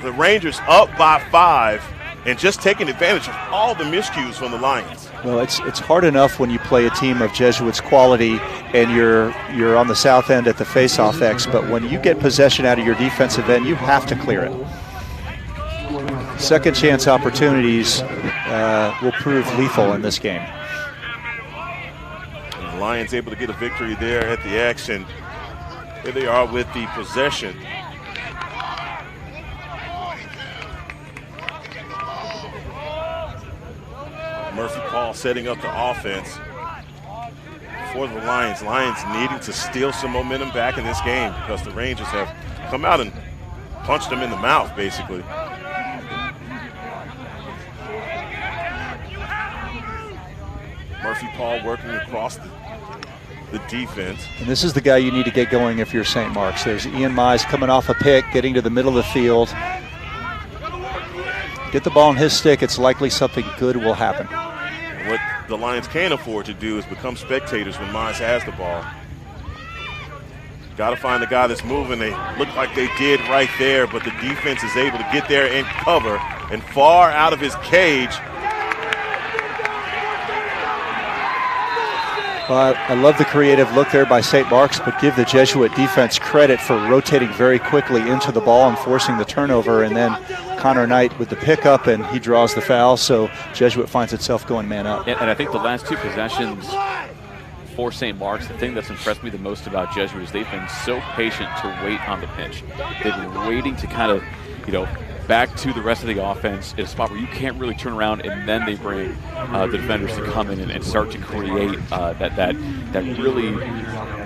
The Rangers up by 5 and just taking advantage of all the miscues from the Lions. Well, it's hard enough when you play a team of Jesuits' quality and you're on the south end at the face-off X, but when you get possession out of your defensive end, you have to clear it. Second chance opportunities will prove lethal in this game. And the Lions able to get a victory there at the X, and here they are with the possession. Murphy Paul setting up the offense for the Lions. Lions needing to steal some momentum back in this game because the Rangers have come out and punched them in the mouth, basically. Murphy Paul working across the defense. And this is the guy you need to get going if you're St. Mark's. There's Ian Mize coming off a pick, getting to the middle of the field. Get the ball in his stick, it's likely something good will happen. What the Lions can't afford to do is become spectators when Mize has the ball. Got to find the guy that's moving. They look like they did right there, but the defense is able to get there and cover and far out of his cage. Well, I love the creative look there by St. Mark's, but give the Jesuit defense credit for rotating very quickly into the ball and forcing the turnover, and then Connor Knight with the pickup, and he draws the foul, so Jesuit finds itself going man up. And I think the last 2 possessions for St. Mark's, the thing that's impressed me the most about Jesuit is they've been so patient to wait on the pinch. They've been waiting to kind of, back to the rest of the offense in a spot where you can't really turn around, and then they bring the defenders to come in and start to create that really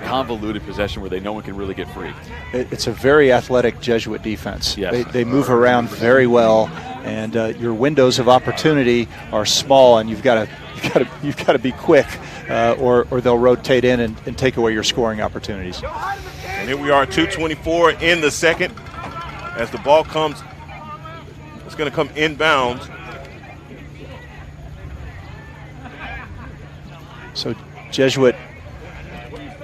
convoluted possession where no one can really get free. It's a very athletic Jesuit defense. Yes. They move around very well, and your windows of opportunity are small, and you've got to be quick, or they'll rotate in and take away your scoring opportunities. And here we are, 2:24 in the second, as the ball comes. It's going to come inbounds. So Jesuit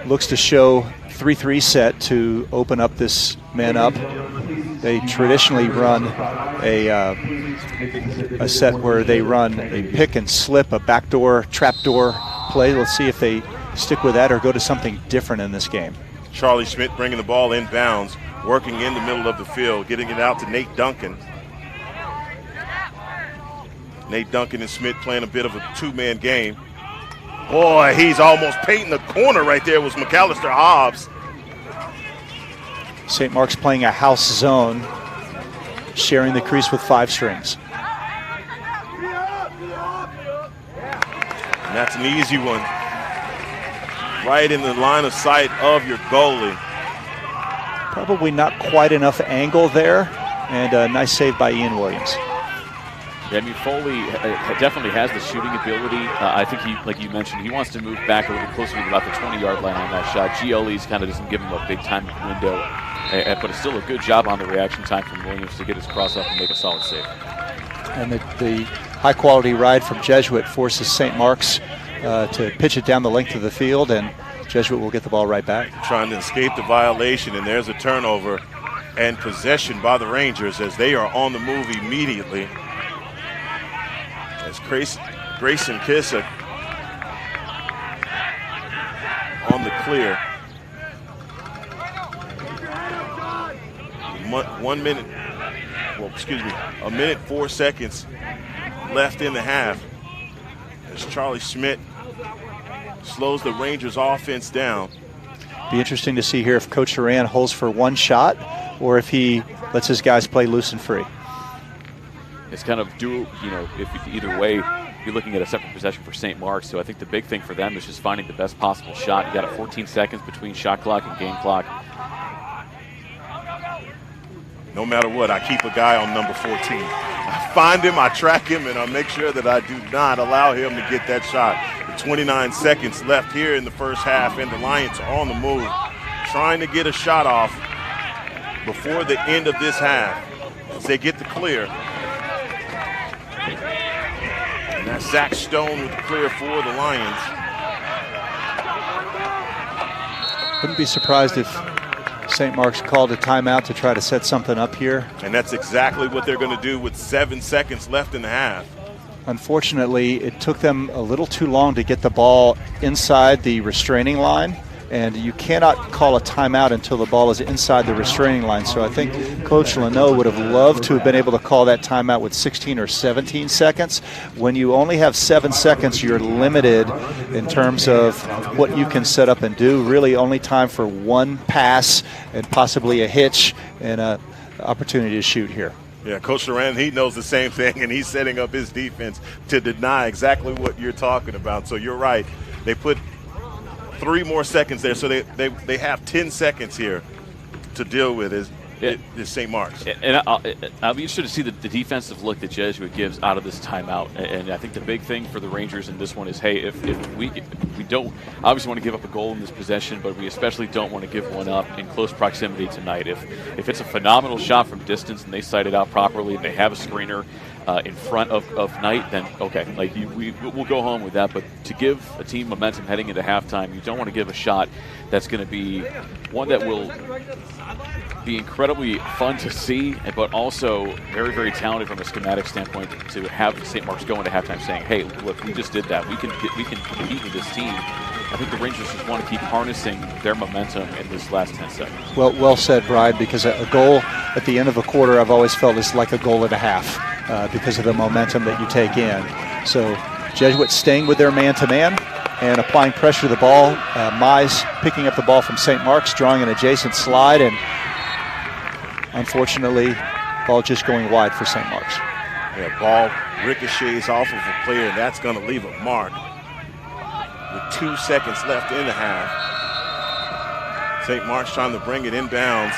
looks to show 3-3 set to open up this man up. They traditionally run a set where they run a pick and slip, a backdoor, trapdoor play. Let's see if they stick with that or go to something different in this game. Charlie Schmidt bringing the ball inbounds, working in the middle of the field, getting it out to Nate Duncan. Nate Duncan and Schmidt playing a bit of a 2-man game. Boy, he's almost painting the corner right there. Was McAllister Hobbs. St. Mark's playing a house zone, sharing the crease with 5 strings. And that's an easy one. Right in the line of sight of your goalie. Probably not quite enough angle there, and a nice save by Ian Williams. Yeah, I mean, Foley definitely has the shooting ability. I think he, like you mentioned, he wants to move back a little closer to about the 20-yard line on that shot. GLE's kind of doesn't give him a big-time window, but it's still a good job on the reaction time from Williams to get his cross up and make a solid save. And the high-quality ride from Jesuit forces St. Mark's to pitch it down the length of the field, and Jesuit will get the ball right back. Trying to escape the violation, and there's a turnover and possession by the Rangers as they are on the move immediately. As Grayson Kissick on the clear. 1 minute, a minute 4 seconds left in the half. As Charlie Schmidt slows the Rangers offense down. Be interesting to see here if Coach Duran holds for 1 shot or if he lets his guys play loose and free. It's kind of if either way, you're looking at a separate possession for St. Mark's. So I think the big thing for them is just finding the best possible shot. You got 14 seconds between shot clock and game clock. No matter what, I keep a guy on number 14. I find him, I track him, and I make sure that I do not allow him to get that shot. With 29 seconds left here in the first half, and the Lions are on the move, trying to get a shot off before the end of this half as they get the clear. And that's Zach Stone with the clear for the Lions. Wouldn't be surprised if St. Mark's called a timeout to try to set something up here. And that's exactly what they're going to do with 7 seconds left in the half. Unfortunately, it took them a little too long to get the ball inside the restraining line, and you cannot call a timeout until the ball is inside the restraining line. So I think Coach Leno would have loved to have been able to call that timeout with 16 or 17 seconds. When you only have 7 seconds, you're limited in terms of what you can set up and do. Really only time for 1 pass and possibly a hitch and an opportunity to shoot here. Yeah, Coach Duran, he knows the same thing, and he's setting up his defense to deny exactly what you're talking about. So you're right. They put 3 more seconds there, so they have 10 seconds here to deal with is St. Mark's. And I'll be interested to see the defensive look that Jesuit gives out of this timeout. And I think the big thing for the Rangers in this one is, hey, if we don't obviously want to give up a goal in this possession, but we especially don't want to give one up in close proximity tonight. If it's a phenomenal shot from distance and they sight it out properly and they have a screener in front of Knight, then okay, we'll go home with that. But to give a team momentum heading into halftime, you don't want to give a shot that's going to be one that will be incredibly fun to see, but also very, very talented from a schematic standpoint to have St. Mark's go into halftime saying, hey, look, we just did that. We can compete with this team I think the Rangers just want to keep harnessing their momentum in this last 10 seconds. Well said, Brian, because a goal at the end of a quarter I've always felt is like a goal and a half because of the momentum that you take in. So Jesuit staying with their man-to-man and applying pressure to the ball. Mize picking up the ball from St. Mark's, drawing an adjacent slide, and unfortunately, ball just going wide for St. Mark's. Yeah, ball ricochets off of a player, and that's going to leave a mark. With 2 seconds left in the half. St. Mark's trying to bring it inbounds,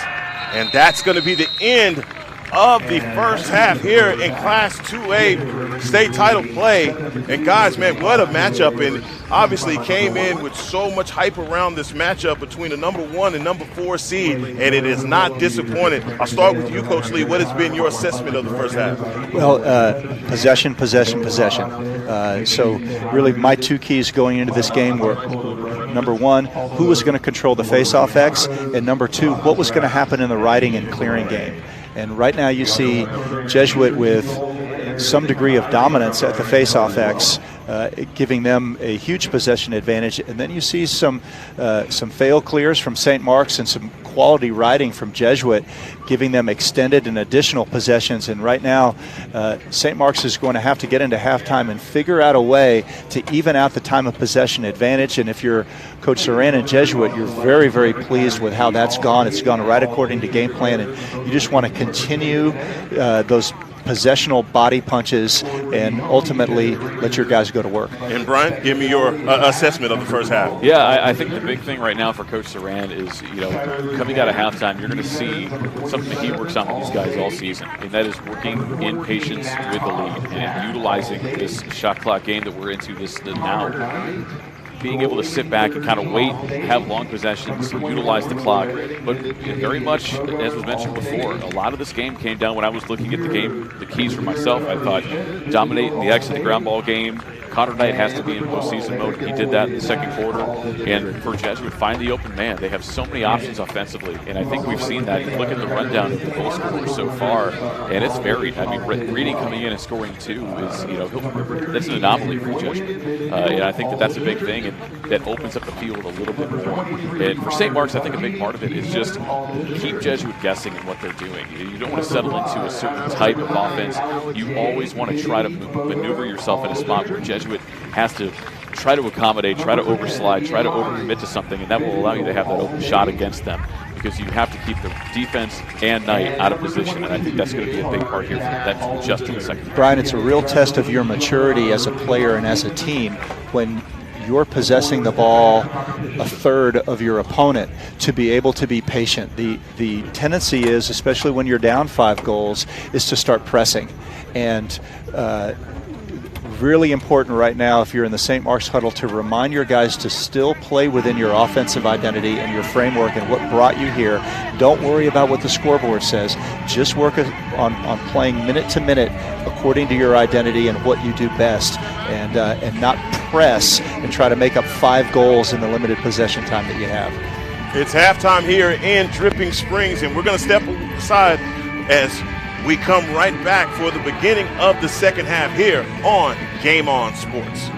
and that's going to be the end of the first half here in Class 2A state title play. And guys, man, what a matchup. And obviously came in with so much hype around this matchup between the number 1 and number 4 seed, and it is not disappointed. I'll start with you, Coach Lee. What has been your assessment of the first half? Well, possession. So really my 2 keys going into this game were, number 1, who was going to control the face-off X, and number 2, what was going to happen in the riding and clearing game. And right now you see Jesuit with some degree of dominance at the face-off X, giving them a huge possession advantage. And then you see some fail clears from St. Mark's and some quality riding from Jesuit, giving them extended and additional possessions. And right now, St. Mark's is going to have to get into halftime and figure out a way to even out the time of possession advantage. And if you're Coach Saran and Jesuit, you're very, very pleased with how that's gone. It's gone right according to game plan, and you just want to continue those possessional body punches and ultimately let your guys go to work. And Brian, give me your assessment of the first half. Yeah, I think the big thing right now for Coach Saran is, coming out of halftime, you're going to see something that he works on with these guys all season, and that is working in patience with the lead and utilizing this shot clock game that we're into now. Being able to sit back and kind of wait, have long possessions, utilize the clock. But very much, as was mentioned before, a lot of this game came down when I was looking at the game, the keys for myself. I thought dominating the X and the ground ball game. Connor Knight has to be in postseason mode. He did that in the second quarter. And for Jesuit, find the open man. They have so many options offensively, and I think we've seen that. You look at the rundown of the goal scorers so far, and it's varied. I mean, Reading coming in and scoring 2 is, that's an anomaly for Jesuit. And I think that's a big thing, and that opens up the field a little bit more. And for St. Mark's, I think a big part of it is just keep Jesuit guessing in what they're doing. You don't want to settle into a certain type of offense. You always want to try to maneuver yourself in a spot where Jesuit has to try to accommodate, try to overslide, try to overcommit to something, and that will allow you to have that open shot against them, because you have to keep the defense and Knight out of position, and I think that's going to be a big part here for that just in the second. Brian, it's a real test of your maturity as a player and as a team when you're possessing the ball a third of your opponent to be able to be patient. The tendency is, especially when you're down 5 goals, is to start pressing. And really important right now, if you're in the St. Mark's huddle, to remind your guys to still play within your offensive identity and your framework and what brought you here. Don't worry about what the scoreboard says. Just work on playing minute to minute according to your identity and what you do best, and not press and try to make up 5 goals in the limited possession time that you have. It's halftime here in Dripping Springs, and we're going to step aside as we come right back for the beginning of the second half here on Game On Sports.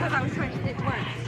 Because I was trying to, it works.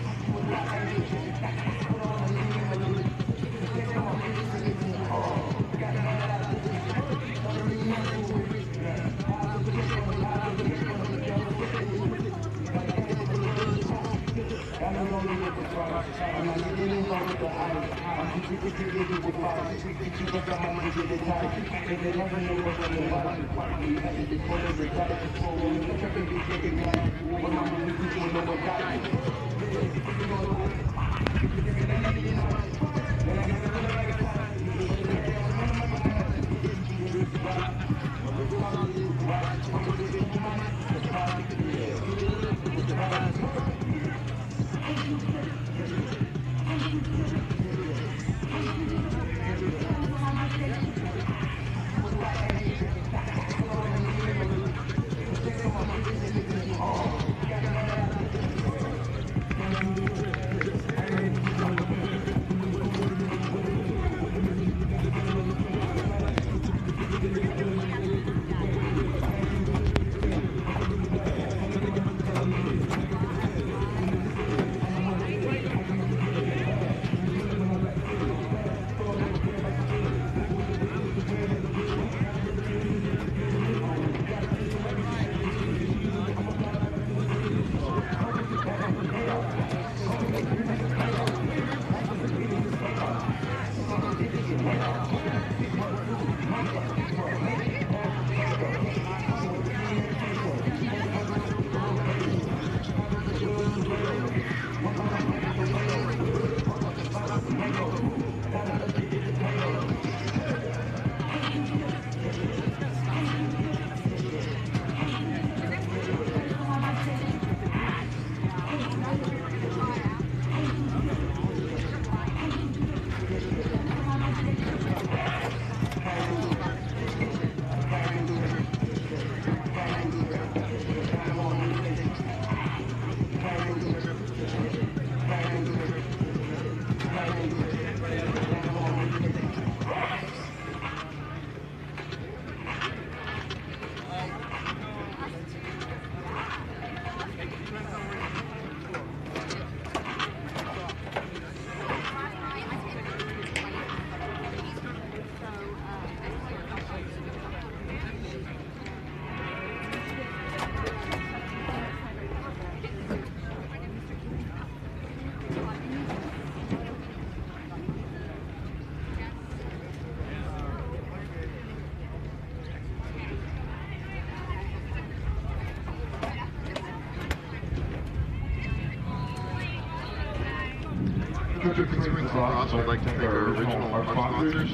Jesuit Springs Lacrosse would like to thank our sponsors,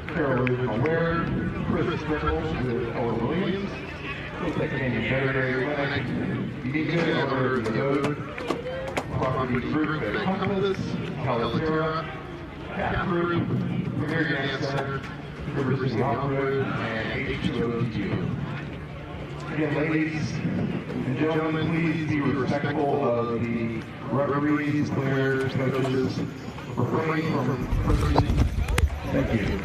Carol Ware, Chris Sprinkles, with Owen Williams, Tech Canyon Veterinary Clinic, Unique Owner of the Road, Property Group at Compass, Calaterra, Cat Group, Premier Dance Center, River City Off-Road, and H2O2. Again, ladies and gentlemen, please be respectful of the referees, players, coaches, refrain from cursing. Thank you.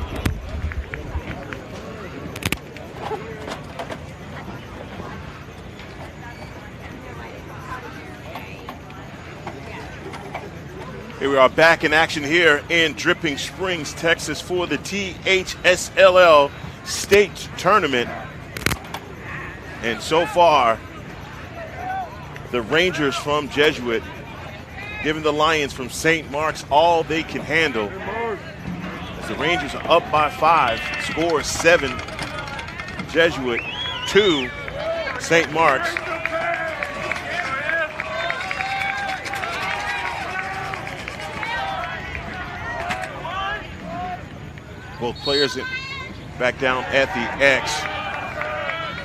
Here we are back in action here in Dripping Springs, Texas for the THSLL State Tournament. And so far, the Rangers from Jesuit giving the Lions from St. Mark's all they can handle. As the Rangers are up by 5, score 7, Jesuit 2, St. Mark's. Both players back down at the X.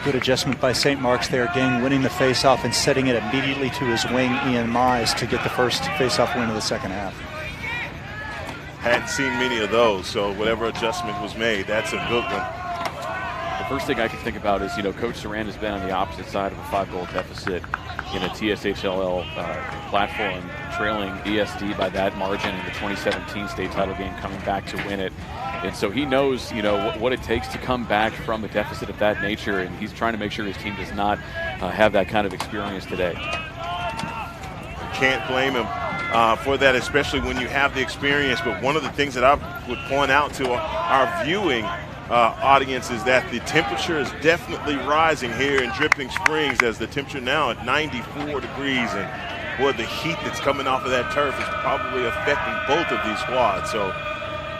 Good adjustment by St. Mark's there, again winning the faceoff and setting it immediately to his wing, Ian Mize, to get the first faceoff win of the second half. Hadn't seen many of those, so whatever adjustment was made, that's a good one. The first thing I can think about is, Coach Saran has been on the opposite side of a 5-goal deficit in a TSHLL platform, trailing ESD by that margin in the 2017 state title game, coming back to win it. And so he knows, what it takes to come back from a deficit of that nature, and he's trying to make sure his team does not have that kind of experience today. Can't blame him for that, especially when you have the experience. But one of the things that I would point out to our viewing audience is that the temperature is definitely rising here in Dripping Springs, as the temperature now at 94 degrees. And boy, the heat that's coming off of that turf is probably affecting both of these squads. So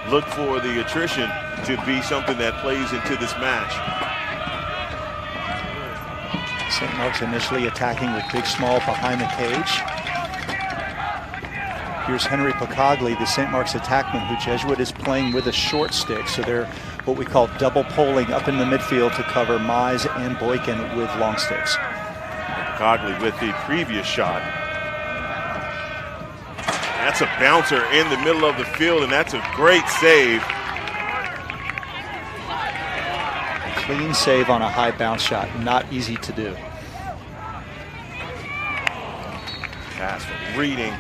look for the attrition to be something that plays into this match. St. Mark's initially attacking with Big Small behind the cage. Here's Henry Picagli, the St. Mark's attackman, who Jesuit is playing with a short stick. So they're what we call double polling up in the midfield to cover Mize and Boykin with long sticks. Picagli with the previous shot. That's a bouncer in the middle of the field, and that's a great save. Clean save on a high bounce shot, not easy to do. Pass from Reading.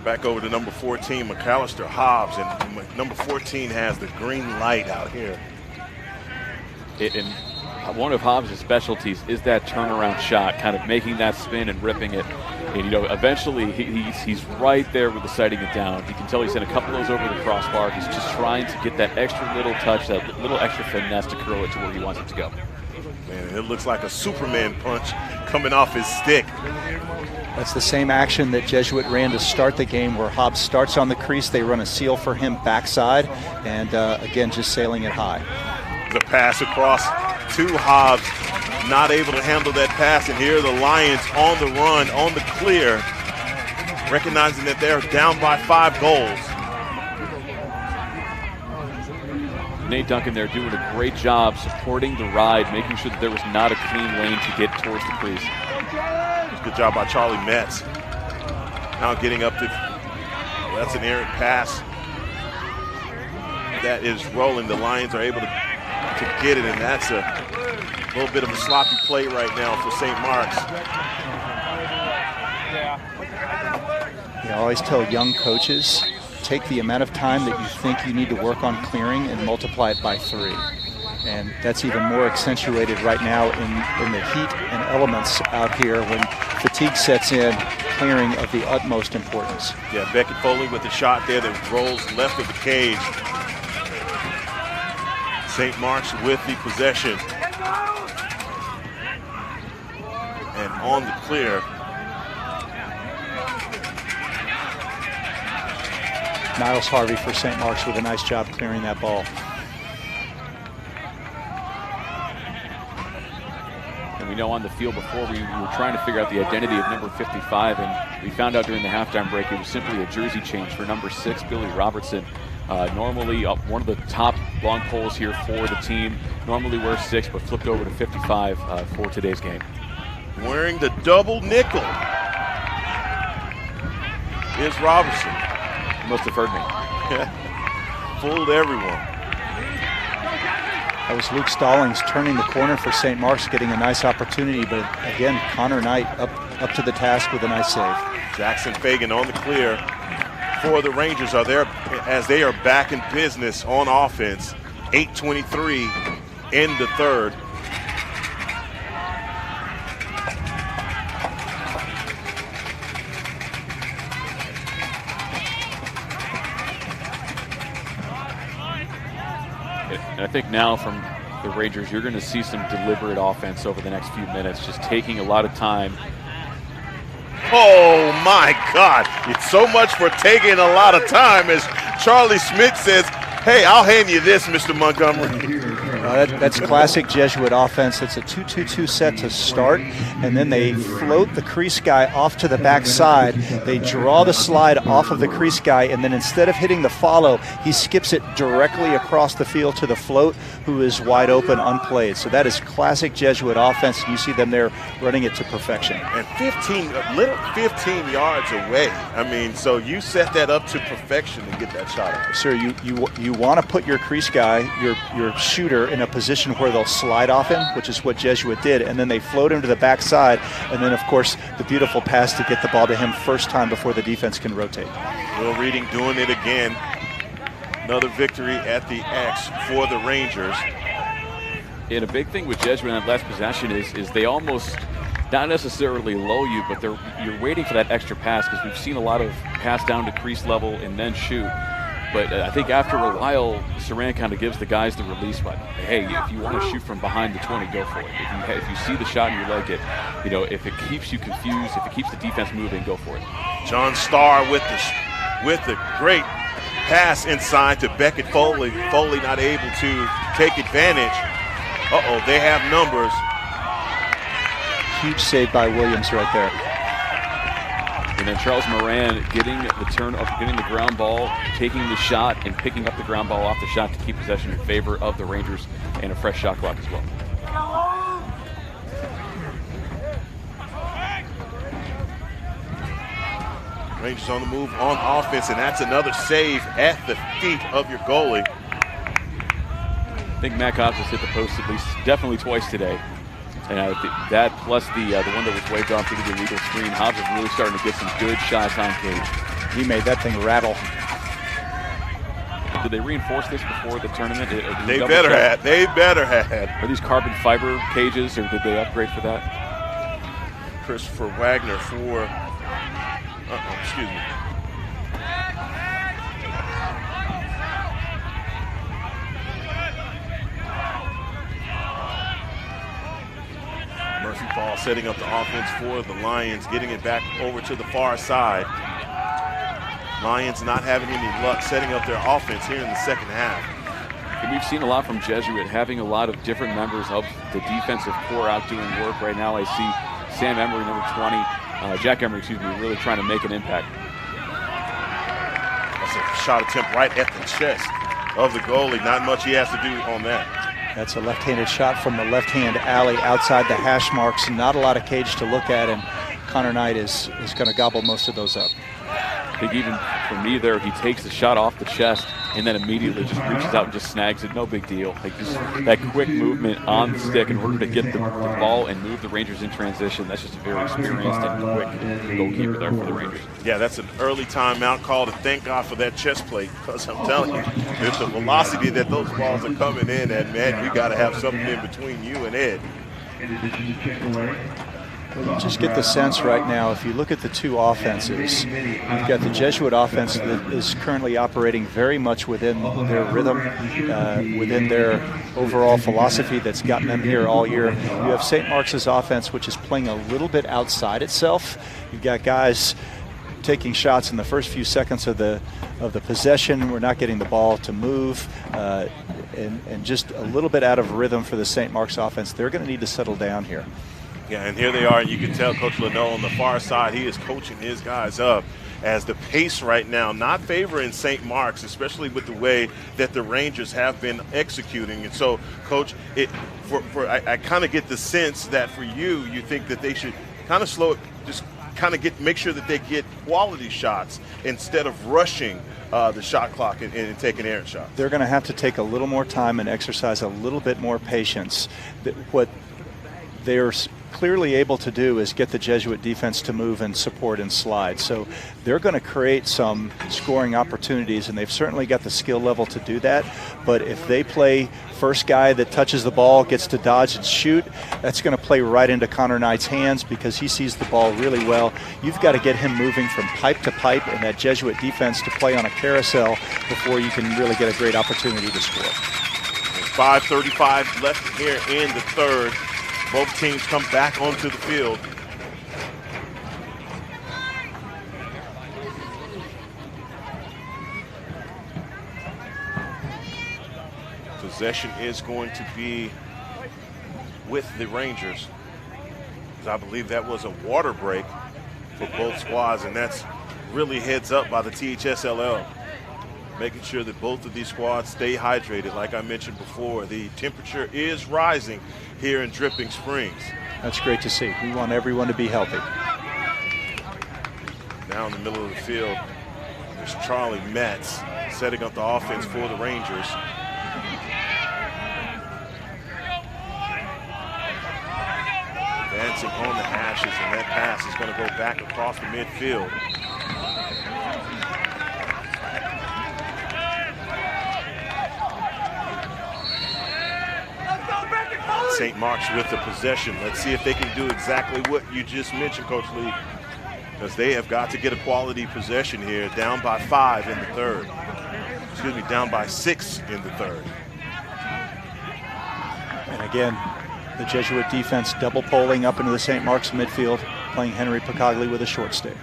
Back over to number 14, McAllister Hobbs, and number 14 has the green light out here. And one of Hobbs' specialties is that turnaround shot, kind of making that spin and ripping it. And, eventually he's right there with the sighting it down. You can tell he's sent a couple of those over the crossbar. He's just trying to get that extra little touch, that little extra finesse to curl it to where he wants it to go. Man, it looks like a Superman punch coming off his stick. That's the same action that Jesuit ran to start the game, where Hobbs starts on the crease. They run a seal for him backside, and again, just sailing it high. The pass across to Hobbs, not able to handle that pass, and here the Lions on the run, on the clear, recognizing that they're down by 5 goals. Nate Duncan there doing a great job supporting the ride, making sure that there was not a clean lane to get towards the crease. Good job by Charlie Metz. Now getting up to, that's an errant pass. That is rolling. The Lions are able to get it, and that's a little bit of a sloppy play right now for St. Mark's. I always tell young coaches, take the amount of time that you think you need to work on clearing and multiply it by 3. And that's even more accentuated right now in the heat and elements out here when fatigue sets in. Clearing of the utmost importance. Yeah, Beckett Foley with the shot there that rolls left of the cage. St. Mark's with the possession. And on the clear. Niles Harvey for St. Mark's with a nice job clearing that ball. And we know on the field before we were trying to figure out the identity of number 55, and we found out during the halftime break it was simply a jersey change for number 6, Billy Robertson. Normally one of the top long poles here for the team. Normally wears 6, but flipped over to 55 for today's game. Wearing the double nickel is Robertson. You must have heard me. Fooled everyone. That was Luke Stallings turning the corner for St. Mark's, getting a nice opportunity, but again, Connor Knight up up to the task with a nice save. Jackson Fagan on the clear for the Rangers are there as they are back in business on offense. 8:23 in the third. And I think now from the Rangers, you're going to see some deliberate offense over the next few minutes, just taking a lot of time. Oh my God, it's so much for taking a lot of time, as Charlie Smith says, hey, I'll hand you this, Mr. Montgomery. That's classic Jesuit offense. It's a 2-2-2 set to start, and then they float the crease guy off to the backside. They draw the slide off of the crease guy, and then instead of hitting the follow, he skips it directly across the field to the float, who is wide open, unplayed. So that is classic Jesuit offense, and you see them there running it to perfection. And 15 yards away. I mean, so you set that up to perfection to get that shot out. Sir, you want to put your crease guy, your shooter, in a position where they'll slide off him, which is what Jesuit did, and then they float him to the backside, and then, of course, the beautiful pass to get the ball to him first time before the defense can rotate. Will Reading doing it again. Another victory at the X for the Rangers. And a big thing with Jesuit on that last possession is they almost, not necessarily lull you, but you're waiting for that extra pass, because we've seen a lot of pass down to crease level and then shoot. But I think after a while, Saran kind of gives the guys the release button. Hey, if you want to shoot from behind the 20, go for it. If you see the shot and you like it, if it keeps you confused, if it keeps the defense moving, go for it. John Starr with the great pass inside to Beckett Foley. Foley not able to take advantage. Uh-oh, they have numbers. Huge save by Williams right there. And then Charles Moran getting the ground ball, taking the shot, and picking up the ground ball off the shot to keep possession in favor of the Rangers, and a fresh shot clock as well. Rangers on the move on offense, and that's another save at the feet of your goalie. I think Matt Hobbs has hit the post at least definitely twice today. And I think that plus the one that was waved off to the illegal screen, Hobbs is really starting to get some good shots on cage. He made that thing rattle. Did they reinforce this before the tournament? They better have. They better have. Are these carbon fiber cages, or did they upgrade for that? Christopher Wagner for, excuse me. Murphy Paul setting up the offense for the Lions, getting it back over to the far side. Lions not having any luck setting up their offense here in the second half. And we've seen a lot from Jesuit, having a lot of different members of the defensive core out doing work. Right now I see Sam Emery, number 20, Jack Emery, excuse me, really trying to make an impact. That's a shot attempt right at the chest of the goalie. Not much he has to do on that. That's a left-handed shot from the left-hand alley outside the hash marks. Not a lot of cage to look at, and Connor Knight is going to gobble most of those up. I think even for me there, he takes the shot off the chest and then immediately just reaches out and just snags it. No big deal. Like just that quick movement on the stick in order to get the ball and move the Rangers in transition. That's just a very experienced and quick goalkeeper there for the Rangers. Yeah, that's an early timeout call, to thank God for that chest plate, because I'm telling you, with the velocity that those balls are coming in at, man, you got to have something in between you and Ed. You just get the sense right now, if you look at the two offenses, you've got the Jesuit offense that is currently operating very much within their rhythm, within their overall philosophy that's gotten them here all year. You have St. Mark's offense, which is playing a little bit outside itself. You've got guys taking shots in the first few seconds of the possession. We're not getting the ball to move, and just a little bit out of rhythm for the St. Mark's offense. They're going to need to settle down here. Yeah, and here they are. You can tell Coach Leno on the far side, he is coaching his guys up, as the pace right now not favoring St. Mark's, especially with the way that the Rangers have been executing. And so, Coach, I kind of get the sense that for you think that they should kind of slow it, just kind of make sure that they get quality shots instead of rushing the shot clock and taking errant shots. They're going to have to take a little more time and exercise a little bit more patience. What they're clearly able to do is get the Jesuit defense to move and support and slide. So they're going to create some scoring opportunities, and they've certainly got the skill level to do that. But if they play first guy that touches the ball, gets to dodge and shoot, that's going to play right into Connor Knight's hands because he sees the ball really well. You've got to get him moving from pipe to pipe and that Jesuit defense to play on a carousel before you can really get a great opportunity to score. 5:35 left here in the third. Both teams come back onto the field. Possession is going to be with the Rangers. I believe that was a water break for both squads, and that's really heads up by the THSLL. Making sure that both of these squads stay hydrated. Like I mentioned before, the temperature is rising here in Dripping Springs. That's great to see. We want everyone to be healthy. Now in the middle of the field, there's Charlie Metz setting up the offense for the Rangers. Advancing on the hashes, and that pass is going to go back across the midfield. St. Mark's with the possession. Let's see if they can do exactly what you just mentioned, Coach Lee, because they have got to get a quality possession here, down by 5 in the third. Excuse me, down by 6 in the third. And again, the Jesuit defense double polling up into the St. Mark's midfield, playing Henry Picagli with a short stick.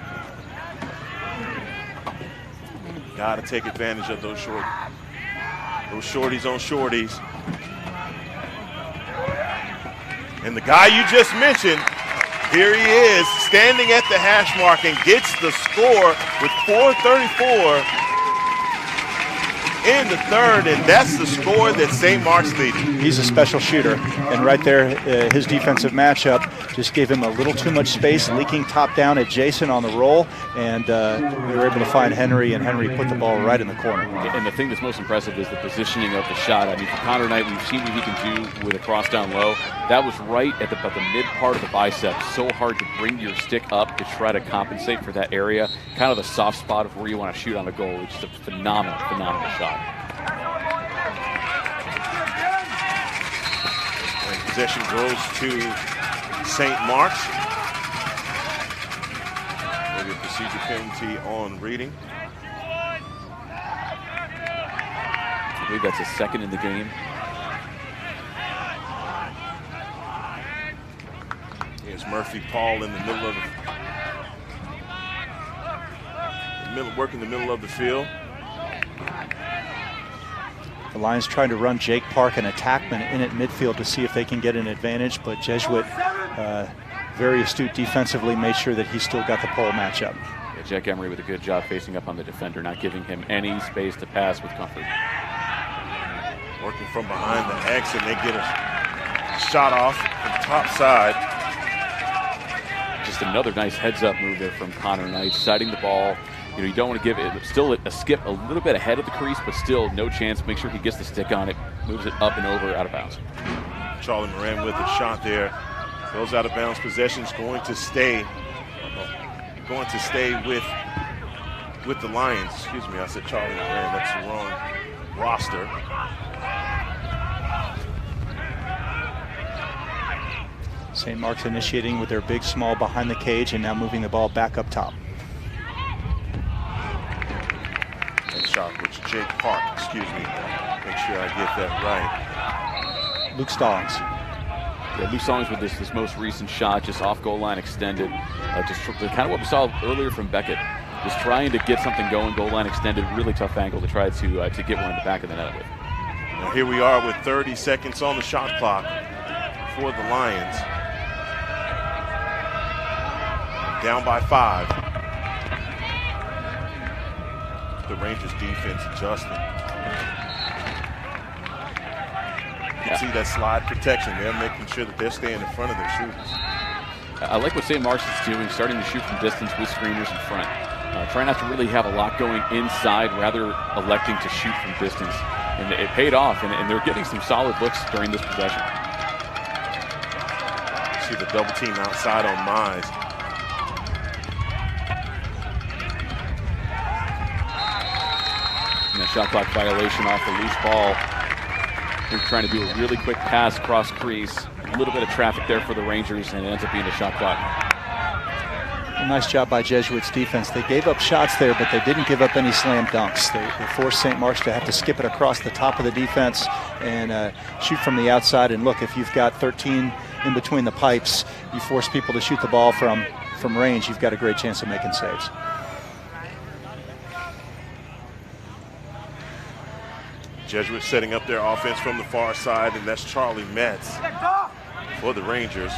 Got to take advantage of those shorties on shorties. And the guy you just mentioned, here he is, standing at the hash mark and gets the score with 4:34 in the third, and that's the score that St. Mark's leading. He's a special shooter, and right there, his defensive matchup just gave him a little too much space, leaking top down at Jason on the roll, and we were able to find Henry, and Henry put the ball right in the corner. And the thing that's most impressive is the positioning of the shot. I mean, for Connor Knight, we've seen what he can do with a cross down low. That was right at the mid part of the bicep. So hard to bring your stick up to try to compensate for that area. Kind of the soft spot of where you want to shoot on the goal. It's just a phenomenal shot. And possession goes to St. Mark's. Maybe a procedure penalty on reading. I believe that's a second in the game. Here's Murphy Paul in the middle of working the middle of the field. The Lions trying to run Jake Park and attackman in at midfield to see if they can get an advantage, but Jesuit, very astute defensively, made sure that he still got the pole matchup. Yeah, Jack Emery with a good job facing up on the defender, not giving him any space to pass with comfort. Working from behind the X, and they get a shot off from top side. Just another nice heads-up move there from Connor Knight, sighting the ball. You know, you don't want to give it, still a skip a little bit ahead of the crease, but still no chance. Make sure he gets the stick on it, moves it up and over, out of bounds. Charlie Moran with the shot there. Goes out of bounds. Possession's going to stay with the Lions. Excuse me, I said Charlie Moran. That's the wrong roster. St. Mark's initiating with their big small behind the cage and now moving the ball back up top. Shot, which Jake Park, excuse me. Make sure I get that right. Luke Stallings. Yeah, Luke Stallings with this most recent shot, just off goal line extended. Just kind of what we saw earlier from Beckett. Just trying to get something going, goal line extended, really tough angle to try to get one in the back of the net with. Now here we are with 30 seconds on the shot clock for the Lions. Down by 5. The Rangers defense adjusting. You can see that slide protection. They're making sure that they're staying in front of their shooters. I like what St. Mark's is doing, starting to shoot from distance with screeners in front. Trying not to really have a lot going inside, rather electing to shoot from distance. And it paid off, and they're getting some solid looks during this possession. See to the double team outside on Mize. And a shot clock violation off the loose ball. They're trying to do a really quick pass cross crease. A little bit of traffic there for the Rangers, and it ends up being a shot clock. A nice job by Jesuit's defense. They gave up shots there, but they didn't give up any slam dunks. They forced St. Mark's to have to skip it across the top of the defense and shoot from the outside. And look, if you've got 13 in between the pipes, you force people to shoot the ball from range, you've got a great chance of making saves. Jesuit setting up their offense from the far side, and that's Charlie Metz for the Rangers.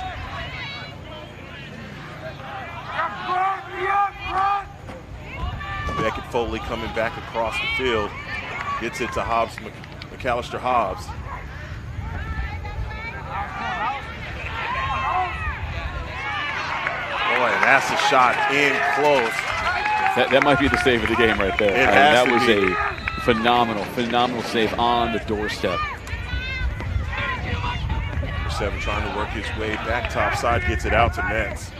Beckett Foley coming back across the field. Gets it to Hobbs, McAllister Hobbs. Boy, and that's a shot in close. That might be the save of the game right there. That was be. a phenomenal save on the doorstep. Number 7 trying to work his way back top side, gets it out to Metz.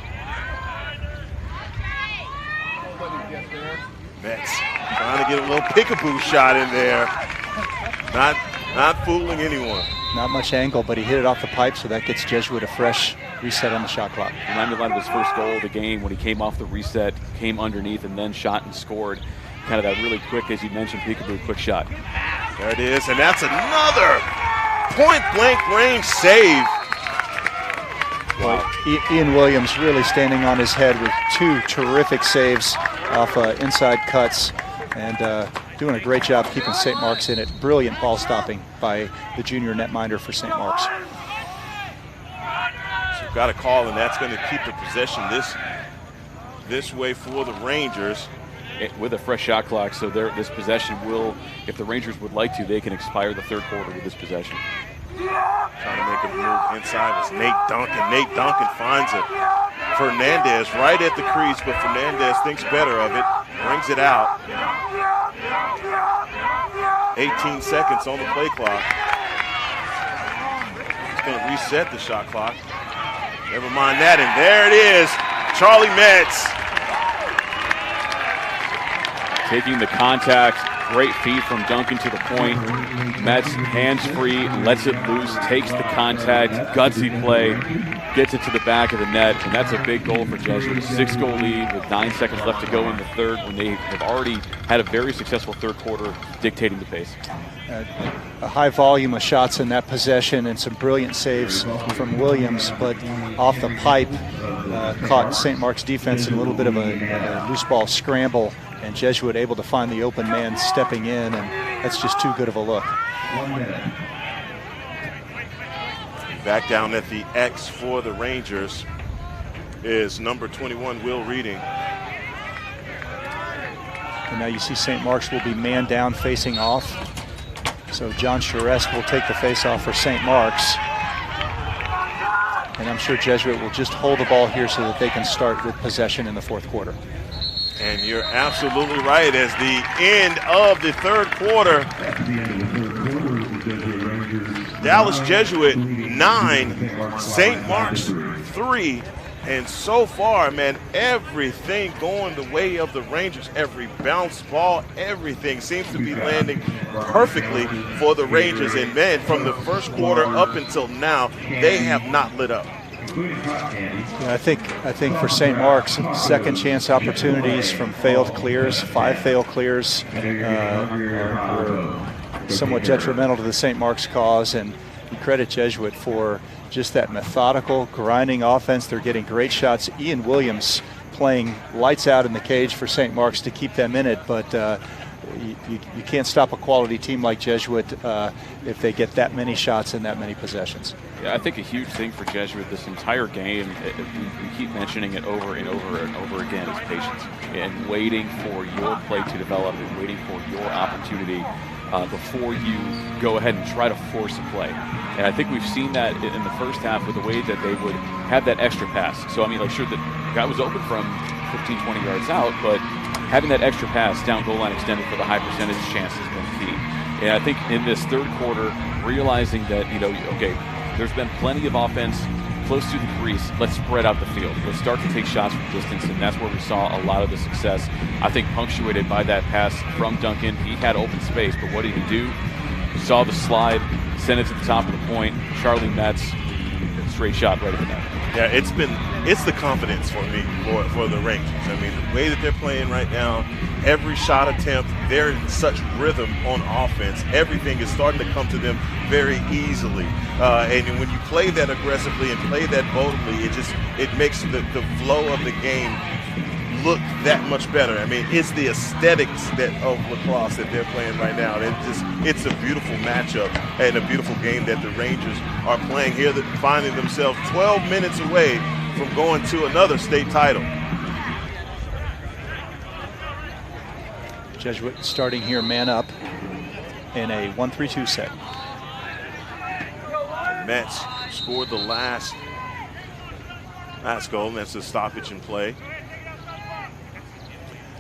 Metz trying to get a little peekaboo shot in there. Not fooling anyone. Not much angle, but he hit it off the pipe, so that gets Jesuit a fresh reset on the shot clock. Reminded me a lot of his first goal of the game when he came off the reset, came underneath, and then shot and scored. Kind of that really quick, as you mentioned, peekaboo quick shot. There it is, and that's another point-blank range save. Wow. Ian Williams really standing on his head with 2 terrific saves off inside cuts and doing a great job keeping St. Mark's in it. Brilliant ball stopping by the junior netminder for St. Mark's. So we've got a call, and that's going to keep the possession this way for the Rangers. With a fresh shot clock, so this possession will, if the Rangers would like to, they can expire the third quarter with this possession. Trying to make a move inside was Nate Duncan. Nate Duncan finds it. Fernandez right at the crease, but Fernandez thinks better of it, brings it out. 18 seconds on the play clock. He's going to reset the shot clock. Never mind that, and there it is. Charlie Metz. Taking the contact, great feed from Duncan to the point. Metz hands free, lets it loose, takes the contact, gutsy play, gets it to the back of the net, and that's a big goal for Jesuit. A 6-goal lead with 9 seconds left to go in the third when they have already had a very successful third quarter dictating the pace. A high volume of shots in that possession and some brilliant saves from Williams, but off the pipe caught St. Mark's defense in a little bit of a loose ball scramble, and Jesuit able to find the open man stepping in, and that's just too good of a look. Back down at the X for the Rangers is number 21, Will Reading. And now you see St. Mark's will be man down facing off. So John Charest will take the face-off for St. Mark's. And I'm sure Jesuit will just hold the ball here so that they can start with possession in the fourth quarter. And you're absolutely right. As the end of the third quarter, Dallas Jesuit 9, St. Mark's 3. And so far, man, everything going the way of the Rangers. Every bounce ball, everything seems to be landing perfectly for the Rangers. And, man, from the first quarter up until now, they have not lit up. Yeah, I think for St. Mark's, second chance opportunities from failed clears, 5 failed clears were somewhat detrimental to the St. Mark's cause, and you credit Jesuit for just that methodical, grinding offense. They're getting great shots. Ian Williams playing lights out in the cage for St. Mark's to keep them in it, but you can't stop a quality team like Jesuit if they get that many shots in that many possessions. Yeah, I think a huge thing for Jesuit this entire game, we keep mentioning it over and over and over again, is patience and waiting for your play to develop and waiting for your opportunity before you go ahead and try to force a play. And I think we've seen that in the first half with the way that they would have that extra pass. So, I mean, like, sure, the guy was open from 15, 20 yards out, but having that extra pass down goal line extended for the high percentage chance has been key. And I think in this third quarter, realizing that, okay, there's been plenty of offense close to the crease, let's spread out the field. Let's start to take shots from distance, and that's where we saw a lot of the success, I think, punctuated by that pass from Duncan. He had open space, but what did he do? He saw the slide, sent it to the top of the point. Charlie Metz, straight shot right at the net. Yeah, it's the confidence for me for the Rangers. I mean, the way that they're playing right now, every shot attempt, they're in such rhythm on offense. Everything is starting to come to them very easily. And when you play that aggressively and play that boldly, it makes the flow of the game look that much better. I mean, it's the aesthetics of lacrosse that they're playing right now. It's a beautiful matchup and a beautiful game that the Rangers are playing here, that finding themselves 12 minutes away from going to another state title. Jesuit starting here man up in a 1-3-2 set. Metz scored the last goal, and that's a stoppage in play.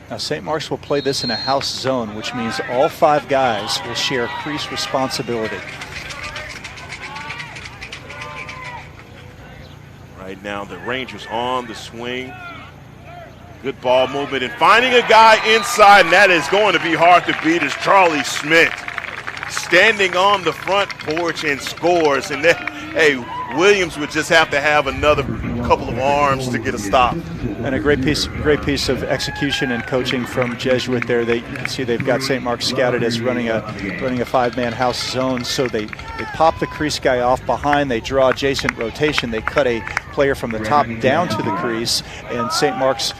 Now St. Mark's will play this in a house zone, which means all 5 guys will share crease responsibility. Right now the Rangers on the swing. Good ball movement and finding a guy inside, and that is going to be hard to beat, is Charlie Schmidt. Standing on the front porch and scores, and then, hey, Williams would just have to have another couple of arms to get a stop. And a great piece of execution and coaching from Jesuit there. You can see they've got St. Mark's scouted as running a 5-man house zone, so they pop the crease guy off behind, they draw adjacent rotation, they cut a player from the top down to the crease, and St. Mark's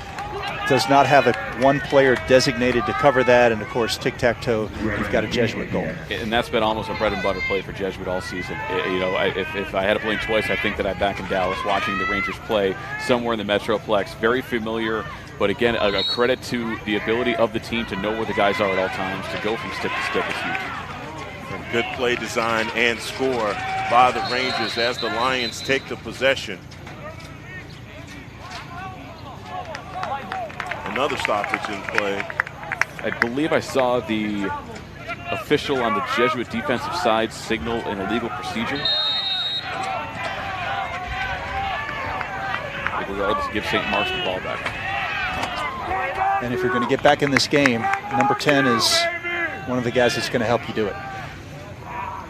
does not have one player designated to cover that, and of course tic-tac-toe, you've got a Jesuit goal. And that's been almost a bread and butter play for Jesuit all season. If I had to blink twice, I think that I'm back in Dallas watching the Rangers play somewhere in the Metroplex. Very familiar, but again, a credit to the ability of the team to know where the guys are at all times. To go from stick to stick is huge. And good play design and score by the Rangers as the Lions take the possession. Another stoppage in play. I believe I saw the official on the Jesuit defensive side signal an illegal procedure. Regardless, give St. Mark's the ball back. And if you're going to get back in this game, number 10 is one of the guys that's going to help you do it.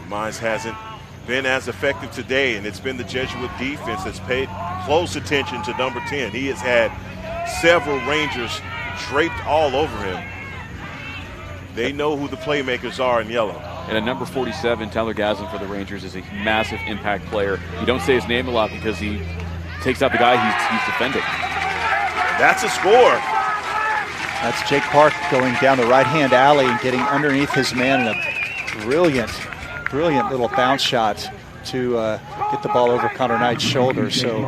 Mines hasn't been as effective today, and it's been the Jesuit defense that's paid close attention to number 10. He has had several Rangers draped all over him. They know who the playmakers are in yellow. And at number 47, Tyler Gaslin for the Rangers is a massive impact player. You don't say his name a lot because he takes out the guy he's defending. That's a score. That's Jake Park going down the right-hand alley and getting underneath his man in a brilliant little bounce shot to get the ball over Connor Knight's shoulder. So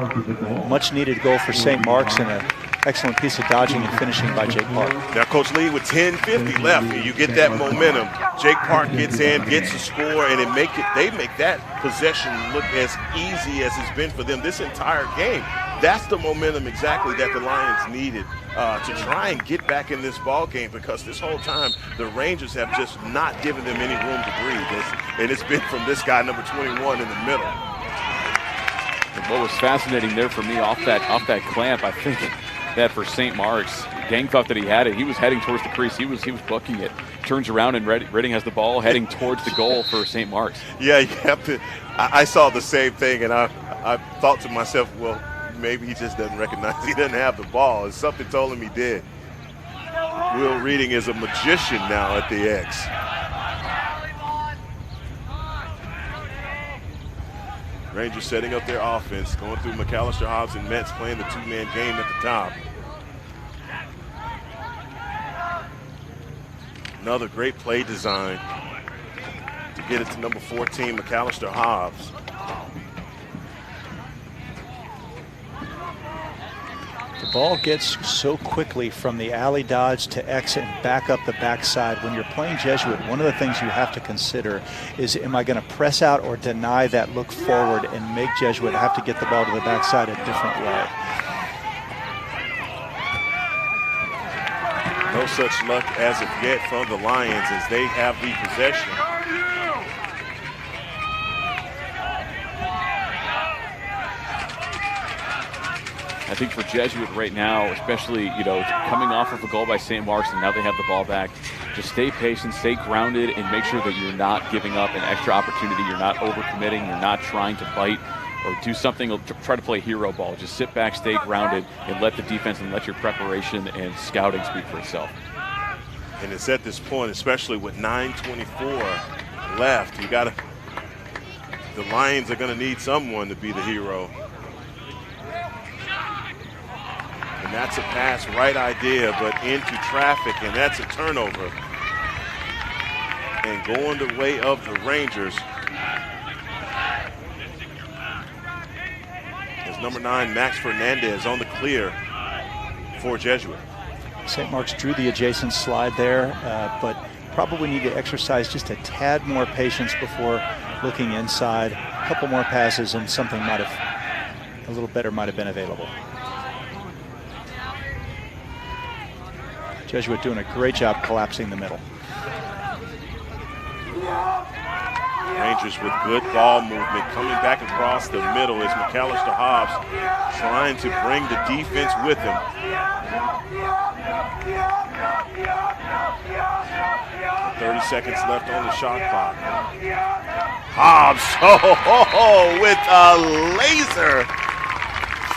much needed goal for St. Mark's and an excellent piece of dodging and finishing by Jake Park. Now Coach Lee with 10:50 left, you get that momentum. Jake Park gets in, gets a score, and they make that possession look as easy as it's been for them this entire game. That's the momentum exactly that the Lions needed to try and get back in this ball game, because this whole time the Rangers have just not given them any room to breathe. And it's been from this guy, number 21, in the middle. And what was fascinating there for me off that clamp, I think that for St. Mark's, Gang thought that he had it. He was heading towards the crease. He was booking it. Turns around and Redding has the ball heading towards the goal for St. Mark's. Yeah, you have to. I saw the same thing, and I thought to myself, well, maybe he just doesn't recognize he doesn't have the ball. And something told him he did. Will Reading is a magician now at the X. Rangers setting up their offense, going through McAllister, Hobbs, and Metz, playing the two-man game at the top. Another great play design to get it to number 14, McAllister Hobbs. The ball gets so quickly from the alley dodge to X and back up the backside. When you're playing Jesuit, one of the things you have to consider is, am I going to press out or deny that look forward and make Jesuit have to get the ball to the backside a different way? No such luck as of yet from the Lions as they have the possession. I think for Jesuit right now, especially, coming off of a goal by St. Mark's and now they have the ball back, just stay patient, stay grounded, and make sure that you're not giving up an extra opportunity. You're not overcommitting. You're not trying to bite or do something, try to play hero ball. Just sit back, stay grounded, and let the defense and let your preparation and scouting speak for itself. And it's at this point, especially with 9:24 left, the Lions are going to need someone to be the hero. And that's a pass right idea, but into traffic, and that's a turnover. And going the way of the Rangers is number 9, Max Fernandez, on the clear for Jesuit. St. Mark's drew the adjacent slide there, but probably need to exercise just a tad more patience before looking inside. A couple more passes and something a little better might have been available. Jesuit doing a great job collapsing the middle. Rangers with good ball movement coming back across the middle as McAllister Hobbs trying to bring the defense with him. 30 seconds left on the shot clock. Hobbs with a laser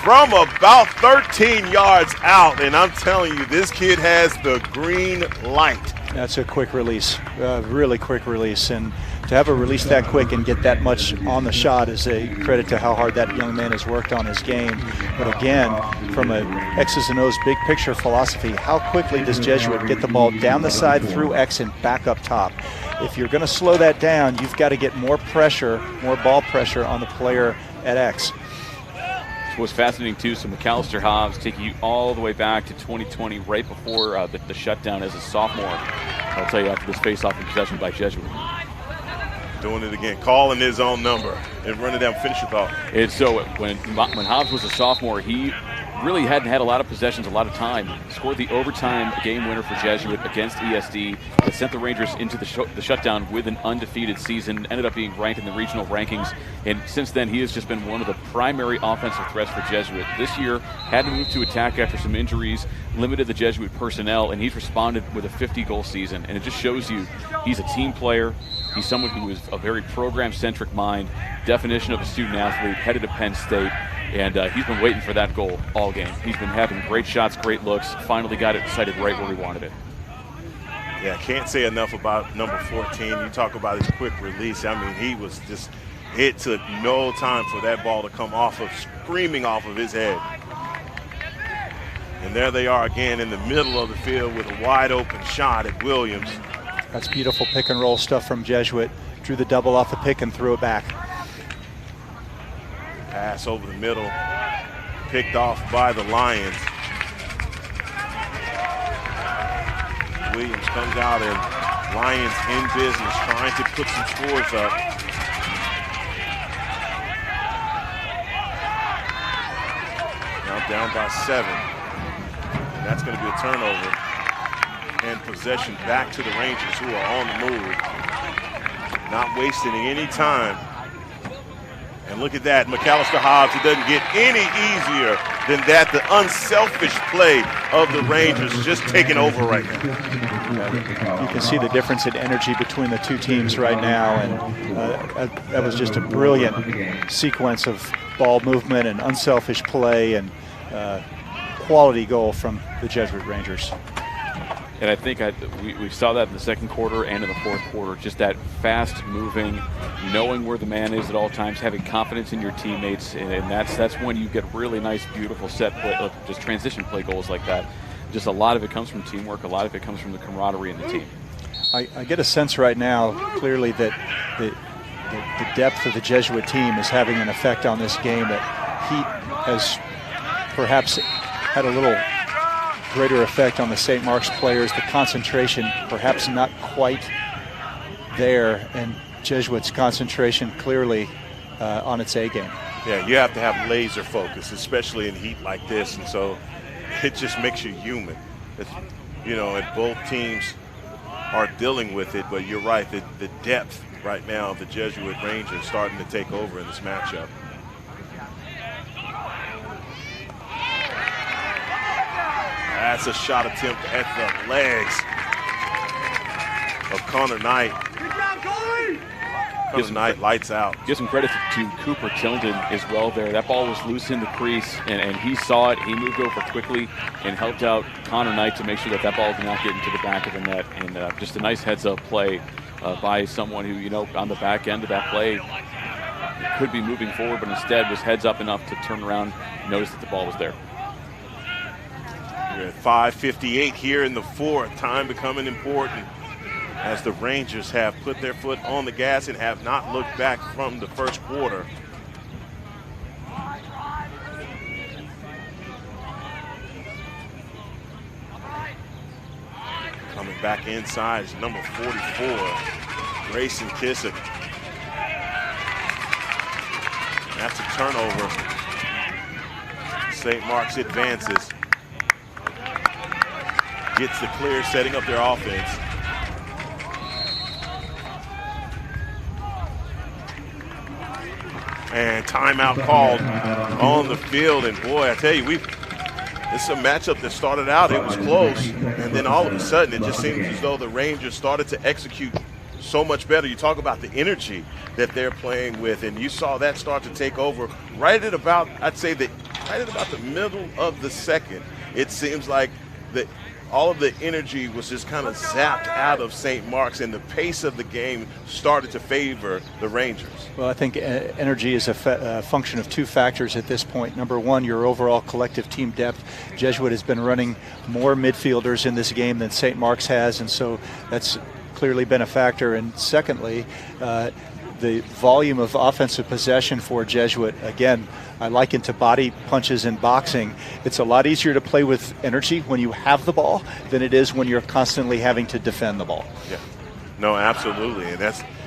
from about 13 yards out, and I'm telling you, this kid has the green light. That's a quick release, really quick release, and to have a release that quick and get that much on the shot is a credit to how hard that young man has worked on his game. But again, from a X's and O's big picture philosophy, how quickly does Jesuit get the ball down the side through X and back up top? If you're going to slow that down, you've got to get more pressure, more ball pressure on the player at X. What's fascinating too, so McAllister Hobbs taking you all the way back to 2020, right before the shutdown as a sophomore. I'll tell you, after this face-off in possession by Jesuit. Doing it again, calling his own number and running down, finish your thought. And so when Hobbs was a sophomore, he really hadn't had a lot of possessions, a lot of time. Scored the overtime game winner for Jesuit against ESD that sent the Rangers into the shutdown with an undefeated season, ended up being ranked in the regional rankings. And since then, he has just been one of the primary offensive threats for Jesuit. This year, had to move to attack after some injuries, limited the Jesuit personnel, and he's responded with a 50-goal season. And it just shows you he's a team player. He's someone who is a very program-centric mind, definition of a student athlete, headed to Penn State. And he's been waiting for that goal all game. He's been having great shots, great looks, finally got it decided right where he wanted it. Yeah, can't say enough about number 14. You talk about his quick release. I mean, he was just, it took no time for that ball to come screaming off of his head. And there they are again in the middle of the field with a wide open shot at Williams. That's beautiful pick and roll stuff from Jesuit. Drew the double off the pick and threw it back. Pass over the middle, picked off by the Lions. Williams comes out and Lions in business, trying to put some scores up. Now down by 7. And that's going to be a turnover. And possession back to the Rangers, who are on the move. Not wasting any time. And look at that, McAllister Hobbs, it doesn't get any easier than that. The unselfish play of the Rangers just taking over right now. You can see the difference in energy between the two teams right now, and that was just a brilliant sequence of ball movement and unselfish play and quality goal from the Jesuit Rangers. And I think we saw that in the second quarter and in the fourth quarter, just that fast-moving, knowing where the man is at all times, having confidence in your teammates, and that's when you get really nice, beautiful set play, just transition play goals like that. Just a lot of it comes from teamwork, a lot of it comes from the camaraderie in the team. I get a sense right now, clearly, that the depth of the Jesuit team is having an effect on this game, that heat has perhaps had a little greater effect on the St. Mark's players. The concentration perhaps not quite there, and Jesuit's concentration clearly on its A game. Yeah, you have to have laser focus, especially in heat like this, and so it just makes you human. And both teams are dealing with it, but you're right, the depth right now of the Jesuit Rangers starting to take over in this matchup. That's a shot attempt at the legs of Connor Knight. Connor Knight lights out. Give some credit to Cooper Tilden as well there. That ball was loose in the crease, and he saw it. He moved over quickly and helped out Connor Knight to make sure that ball did not get into the back of the net. And just a nice heads-up play by someone who, on the back end of that play could be moving forward, but instead was heads up enough to turn around and notice that the ball was there. We're at 5:58 here in the fourth. Time becoming important as the Rangers have put their foot on the gas and have not looked back from the first quarter. Coming back inside is number 44, Grayson Kissick. That's a turnover. St. Mark's advances. Gets the clear, setting up their offense. And timeout called on the field. And boy, I tell you, it's a matchup that started out, it was close. And then all of a sudden, it just seems as though the Rangers started to execute so much better. You talk about the energy that they're playing with, and you saw that start to take over right at about, I'd say that right at about the middle of the second. It seems like all of the energy was just kind of zapped out of St. Mark's, and the pace of the game started to favor the Rangers. Well, I think energy is a function of two factors at this point. Number one, your overall collective team depth. Jesuit has been running more midfielders in this game than St. Mark's has, and so that's clearly been a factor. And secondly, the volume of offensive possession for Jesuit, again, I liken to body punches in boxing. It's a lot easier to play with energy when you have the ball than it is when you're constantly having to defend the ball. Yeah, no, absolutely.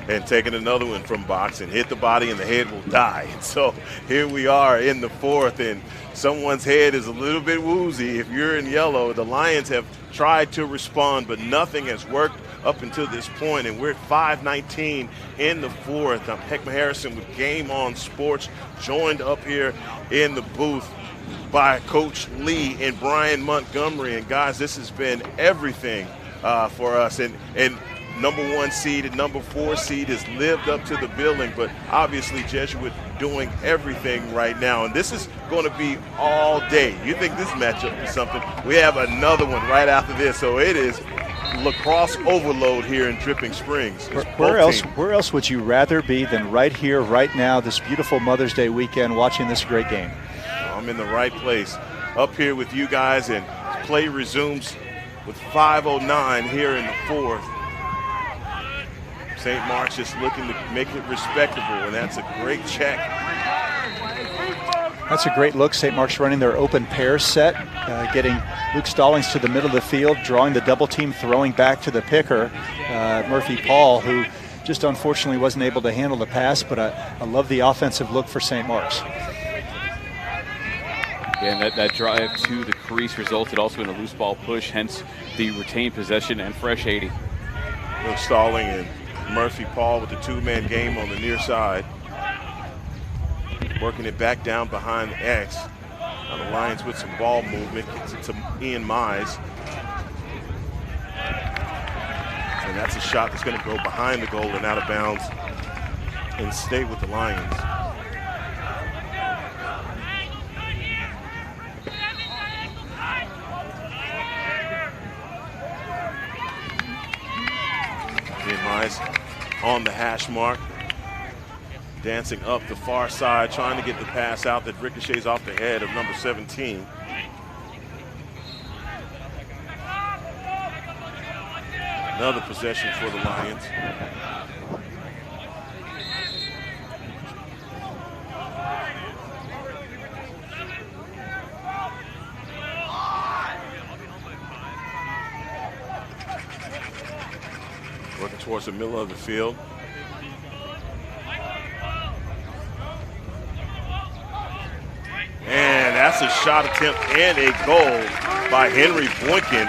And taking another one from boxing, hit the body and the head will die. And so here we are in the fourth, and someone's head is a little bit woozy. If you're in yellow, the Lions have tried to respond, but nothing has worked up until this point, and we're at 5:19 in the fourth. I'm Heckma Harrison with Game On Sports, joined up here in the booth by Coach Lee and Brian Montgomery. And guys, this has been everything for us. And number 1 seed and number 4 seed has lived up to the billing, but obviously Jesuit doing everything right now. And this is going to be all day. You think this matchup is something? We have another one right after this, so it is lacrosse overload here in Dripping Springs. Where else would you rather be than right here, right now, this beautiful Mother's Day weekend, watching this great game? I'm in the right place, up here with you guys, and play resumes with 5:09 here in the fourth. St. Mark's just looking to make it respectable, and that's a great check. That's a great look. St. Mark's running their open pair set, getting Luke Stallings to the middle of the field, drawing the double team, throwing back to the picker, Murphy Paul, who just unfortunately wasn't able to handle the pass, but I love the offensive look for St. Mark's. And that drive to the crease resulted also in a loose ball push, hence the retained possession and fresh 80. Luke Stalling and Murphy Paul with the two-man game on the near side. Working it back down behind the X. Now the Lions with some ball movement. Gets it to Ian Mize. And that's a shot that's going to go behind the goal and out of bounds and stay with the Lions. Ian Mize on the hash mark. Dancing up the far side, trying to get the pass out that ricochets off the head of number 17. Another possession for the Lions. Working towards the middle of the field. And that's a shot attempt and a goal by Henry Boykin.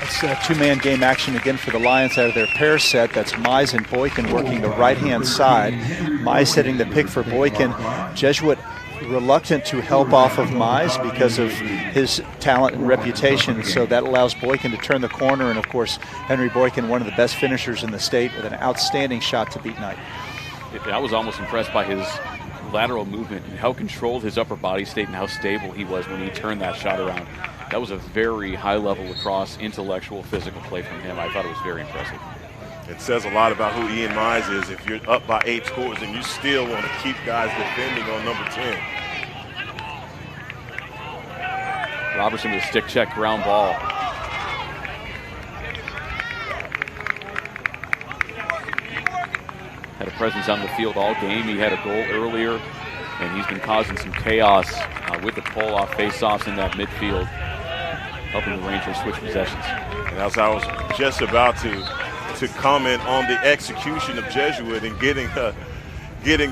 It's two-man game action again for the Lions out of their pair set. That's Mize and Boykin working the right-hand side. Mize setting the pick for Boykin. Jesuit reluctant to help off of Mize because of his talent and reputation, so that allows Boykin to turn the corner. And of course, Henry Boykin, one of the best finishers in the state, with an outstanding shot to beat Knight. I was almost impressed by his lateral movement and how controlled his upper body state and how stable he was when he turned that shot around. That was a very high-level lacrosse, intellectual, physical play from him. I thought it was very impressive. It says a lot about who Ian Mize is if you're up by 8 scores and you still want to keep guys defending on number 10. Robertson with a stick check ground ball. Had a presence on the field all game. He had a goal earlier, and he's been causing some chaos with the pull-off face-offs in that midfield, helping the Rangers switch possessions. And as I was just about to comment on the execution of Jesuit and getting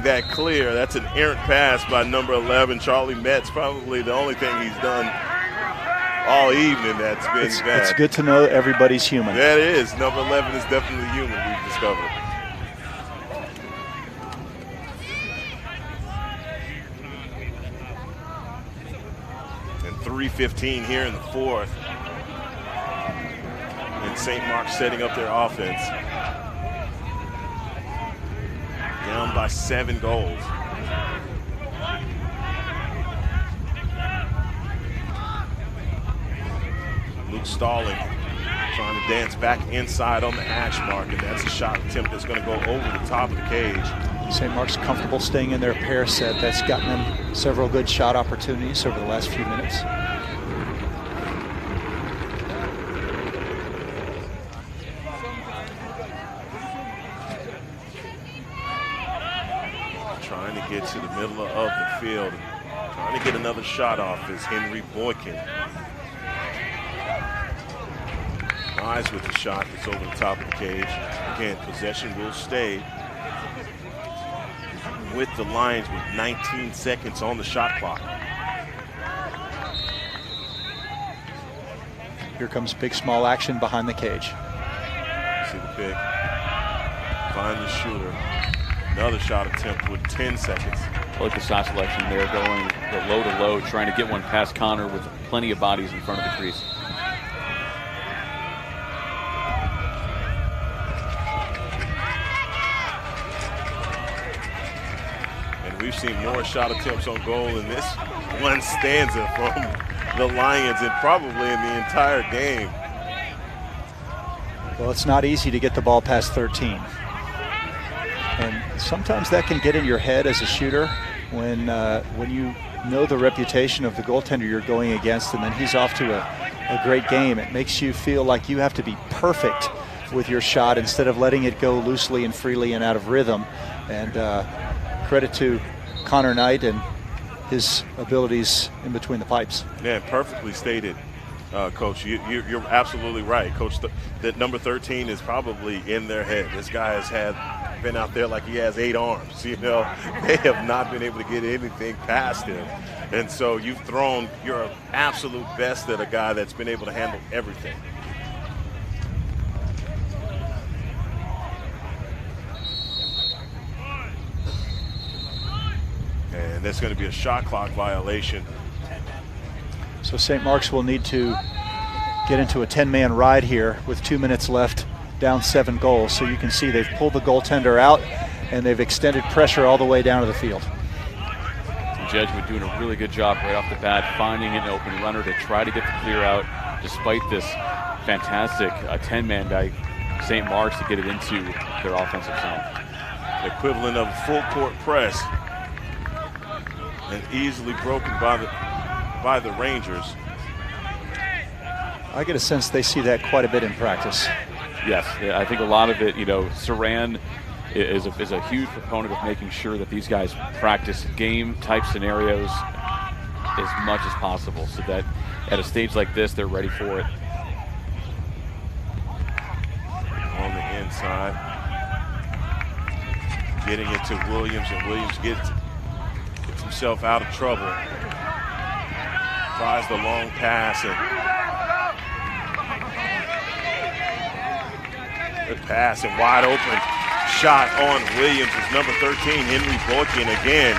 that clear, that's an errant pass by number 11, Charlie Metz. Probably the only thing he's done all evening that's been bad. It's good to know everybody's human. That is. Number 11 is definitely human, we've discovered. And 3:15 here in the fourth. And St. Mark's setting up their offense. Down by 7 goals. Luke Stalling trying to dance back inside on the hash mark, and that's a shot attempt that's going to go over the top of the cage. St. Mark's comfortable staying in their pair set. That's gotten them several good shot opportunities over the last few minutes. Trying to get to the middle of the field, trying to get another shot off is Henry Boykin. Eyes with the shot that's over the top of the cage. Again, possession will stay with the Lions with 19 seconds on the shot clock. Here comes big small action behind the cage. See the pick. Find the shooter. Another shot attempt with 10 seconds. I like the shot selection there, going the low to low, trying to get one past Connor with plenty of bodies in front of the crease. We've seen more shot attempts on goal in this one stanza from the Lions and probably in the entire game. Well, it's not easy to get the ball past 13. And sometimes that can get in your head as a shooter when you know the reputation of the goaltender you're going against, and then he's off to a great game. It makes you feel like you have to be perfect with your shot instead of letting it go loosely and freely and out of rhythm. And credit to Connor Knight and his abilities in between the pipes. Yeah, perfectly stated, Coach. You're absolutely right, Coach. That number 13 is probably in their head. This guy has been out there like he has 8 arms. You know, they have not been able to get anything past him. And so you've thrown your absolute best at a guy that's been able to handle everything. And that's going to be a shot clock violation. So St. Mark's will need to get into a 10-man ride here with 2 minutes left, down 7 goals. So you can see they've pulled the goaltender out and they've extended pressure all the way down to the field. Jesuit doing a really good job right off the bat, finding an open runner to try to get the clear out, despite this fantastic 10-man by St. Mark's to get it into their offensive zone. The equivalent of a full court press. And easily broken by the Rangers. I get a sense they see that quite a bit in practice. Yes, I think a lot of it, Saran is a huge proponent of making sure that these guys practice game-type scenarios as much as possible so that at a stage like this, they're ready for it. On the inside. Getting it to Williams, and Williams gets himself out of trouble. Tries the long pass, and good pass and wide open shot on Williams. It's number 13, Henry Boykin again.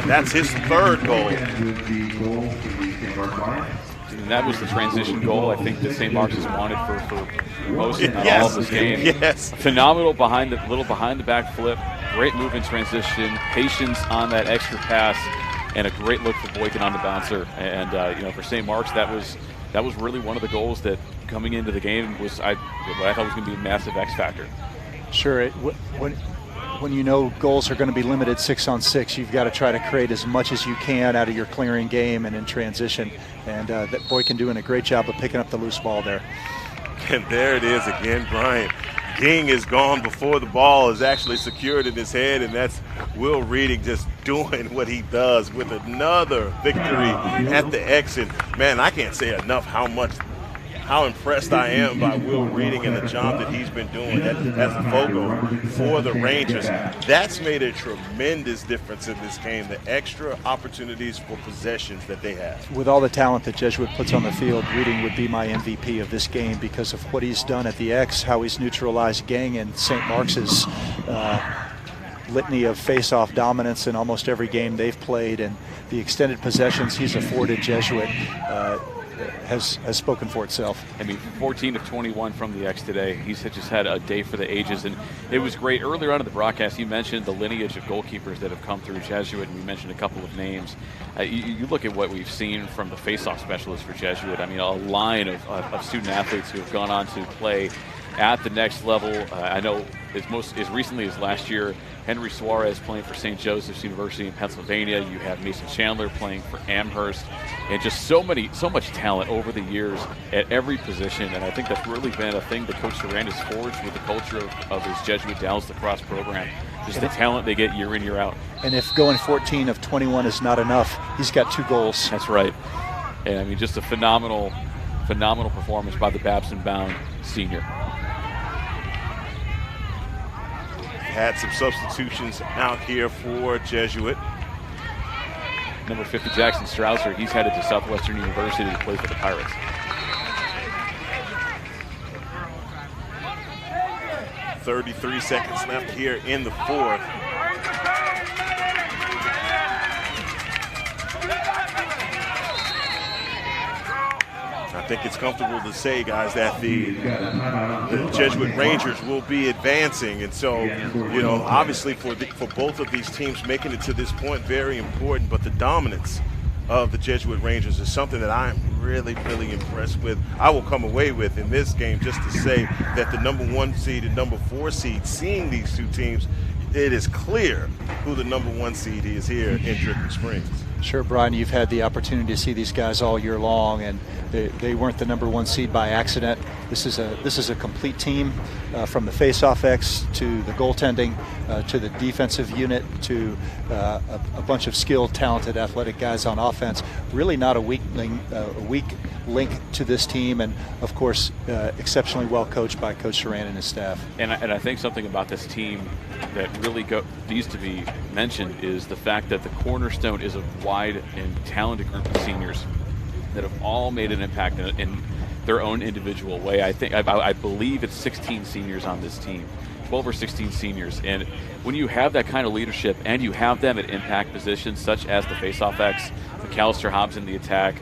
That's his third goal. With the goal for the St. Mark's Lions. And that was the transition goal I think that St. Mark's has wanted for most, if not Yes. all of this game. Yes. Phenomenal behind the back flip, great move in transition, patience on that extra pass, and a great look for Boykin on the bouncer. And for St. Mark's, that was really one of the goals that coming into the game was what I thought was going to be a massive X factor. Sure. When you know goals are going to be limited 6-on-6, you've got to try to create as much as you can out of your clearing game and in transition. And that Boykin doing a great job of picking up the loose ball there. And there it is again, Brian. Ging is gone before the ball is actually secured in his head, and that's Will Reading just doing what he does with another victory at the X. And man, I can't say enough how impressed I am by Will Reading and the job that he's been doing as a Fogo for the Rangers. That's made a tremendous difference in this game, the extra opportunities for possessions that they have. With all the talent that Jesuit puts on the field, Reading would be my MVP of this game because of what he's done at the X, how he's neutralized Gang and St. Mark's' litany of face-off dominance in almost every game they've played, and the extended possessions he's afforded Jesuit has spoken for itself. I mean, 14 of 21 from the X today. He's just had a day for the ages, and it was great. Earlier on in the broadcast, you mentioned the lineage of goalkeepers that have come through Jesuit, and we mentioned a couple of names. You look at what we've seen from the face-off specialist for Jesuit. I mean, a line of student athletes who have gone on to play at the next level. I know as recently as last year, Henry Suarez playing for St. Joseph's University in Pennsylvania. You have Mason Chandler playing for Amherst, and just so much talent over the years at every position. And I think that's really been a thing that Coach Duran has forged with the culture of his Jesuit Dallas lacrosse program. Just the talent they get year in, year out. And if going 14 of 21 is not enough, he's got 2 goals. That's right. And I mean, just a phenomenal performance by the Babson-bound senior. Had some substitutions out here for Jesuit. Number 50, Jackson Strausser, he's headed to Southwestern University to play for the Pirates. .33 seconds left here in the fourth. I think it's comfortable to say, guys, that the Jesuit Rangers will be advancing. And so, obviously for both of these teams making it to this point, very important. But the dominance of the Jesuit Rangers is something that I'm really, really impressed with. I will come away with in this game just to say that the number 1 seed and number 4 seed, seeing these two teams, it is clear who the number 1 seed is here in Dripping Springs. Sure, Brian, you've had the opportunity to see these guys all year long, and they weren't the number 1 seed by accident. This is a complete team, from the face-off X to the goaltending to the defensive unit to a bunch of skilled, talented, athletic guys on offense. Really not a weak link to this team, and of course exceptionally well coached by Coach Duran and his staff. And I think something about this team that really needs to be mentioned is the fact that the cornerstone is a wide and talented group of seniors that have all made an impact in their own individual way. I believe it's 16 seniors on this team, 12 or 16 seniors. And when you have that kind of leadership and you have them at impact positions such as the face-off X, McAllister Hobbs in the attack,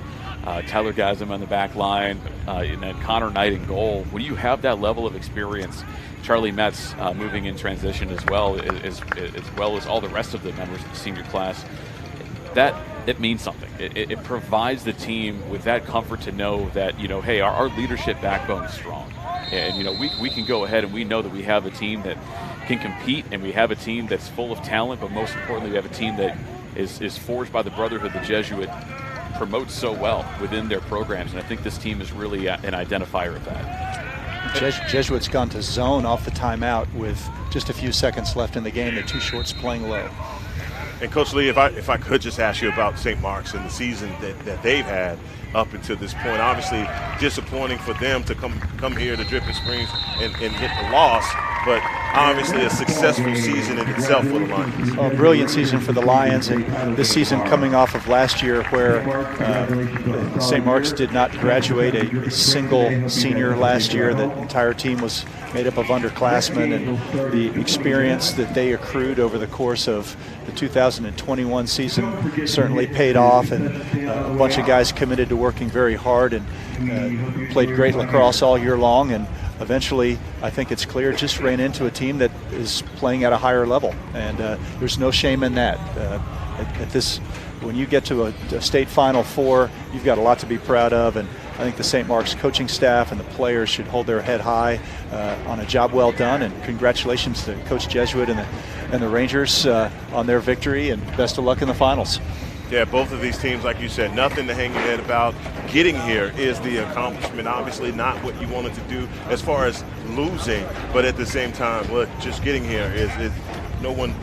Tyler Gasm on the back line, and then Connor Knight in goal, when you have that level of experience, Charlie Metz moving in transition as well as all the rest of the members of the senior class, that it means something. It provides the team with that comfort to know that, hey, our leadership backbone is strong. And, we can go ahead and we know that we have a team that can compete, and we have a team that's full of talent, but most importantly, we have a team that is forged by the brotherhood the Jesuit promotes so well within their programs. And I think this team is really an identifier of that. Jesuit's gone to zone off the timeout with just a few seconds left in the game. The 2 shorts playing low. And Coach Lee, if I could just ask you about St. Mark's and the season that they've had up until this point. Obviously disappointing for them to come here to Dripping Springs and get the loss, but obviously a successful season in itself for the Lions. A brilliant season for the Lions, and this season coming off of last year where St. Mark's did not graduate a single senior last year. The entire team was made up of underclassmen, and the experience that they accrued over the course of the 2021 season certainly paid off, and a bunch of guys committed to working very hard and played great lacrosse all year long, and eventually, I think it's clear, just ran into a team that is playing at a higher level, and there's no shame in that. At this, when you get to a state Final Four, you've got a lot to be proud of, and I think the St. Mark's coaching staff and the players should hold their head high on a job well done, and congratulations to Coach Jesuit and the Rangers on their victory, and best of luck in the finals. Yeah, both of these teams, like you said, nothing to hang your head about. Getting here is the accomplishment. Obviously not what you wanted to do as far as losing, but at the same time, look, just getting here is no one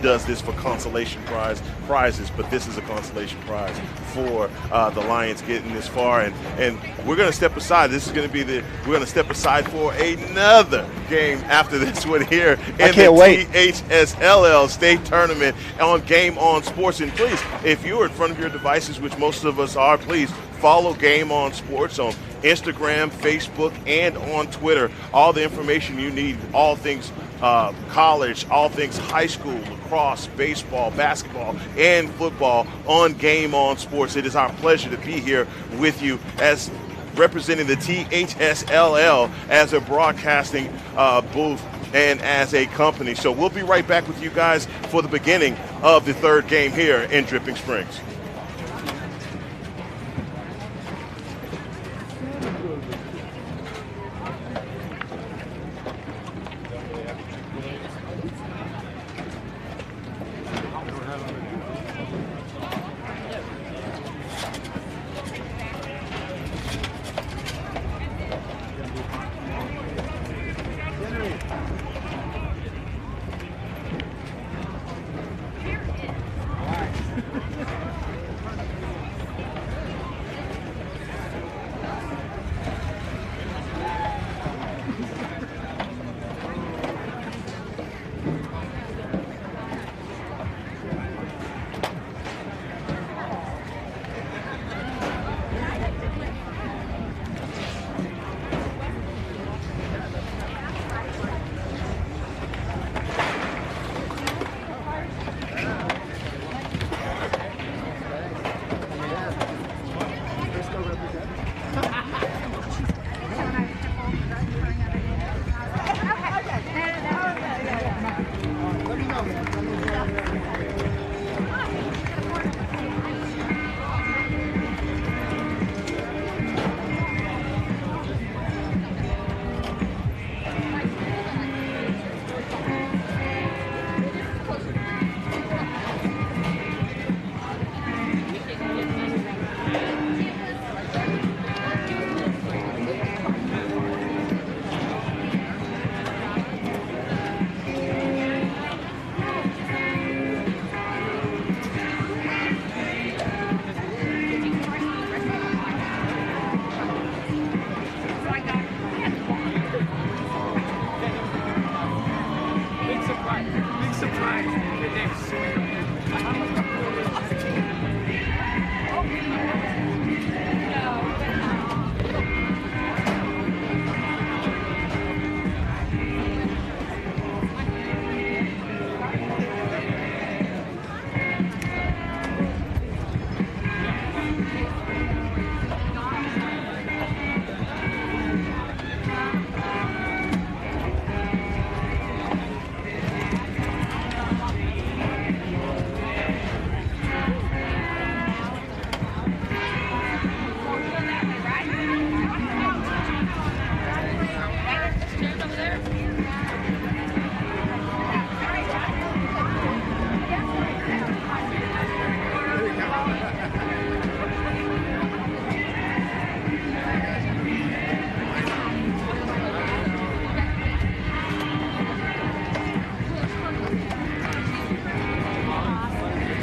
does this for consolation prizes, but this is a consolation prize for the Lions getting this far, and we're going to step aside. This is going to be we're going to step aside for another game after this one here in the THSLL state tournament on Game On Sports. And please, if you're in front of your devices, which most of us are, please follow Game On Sports on Instagram, Facebook, and on Twitter. All the information you need, all things college, all things high school, lacrosse, baseball, basketball, and football on Game On Sports. It is our pleasure to be here with you as representing the THSLL as a broadcasting booth and as a company. So we'll be right back with you guys for the beginning of the third game here in Dripping Springs.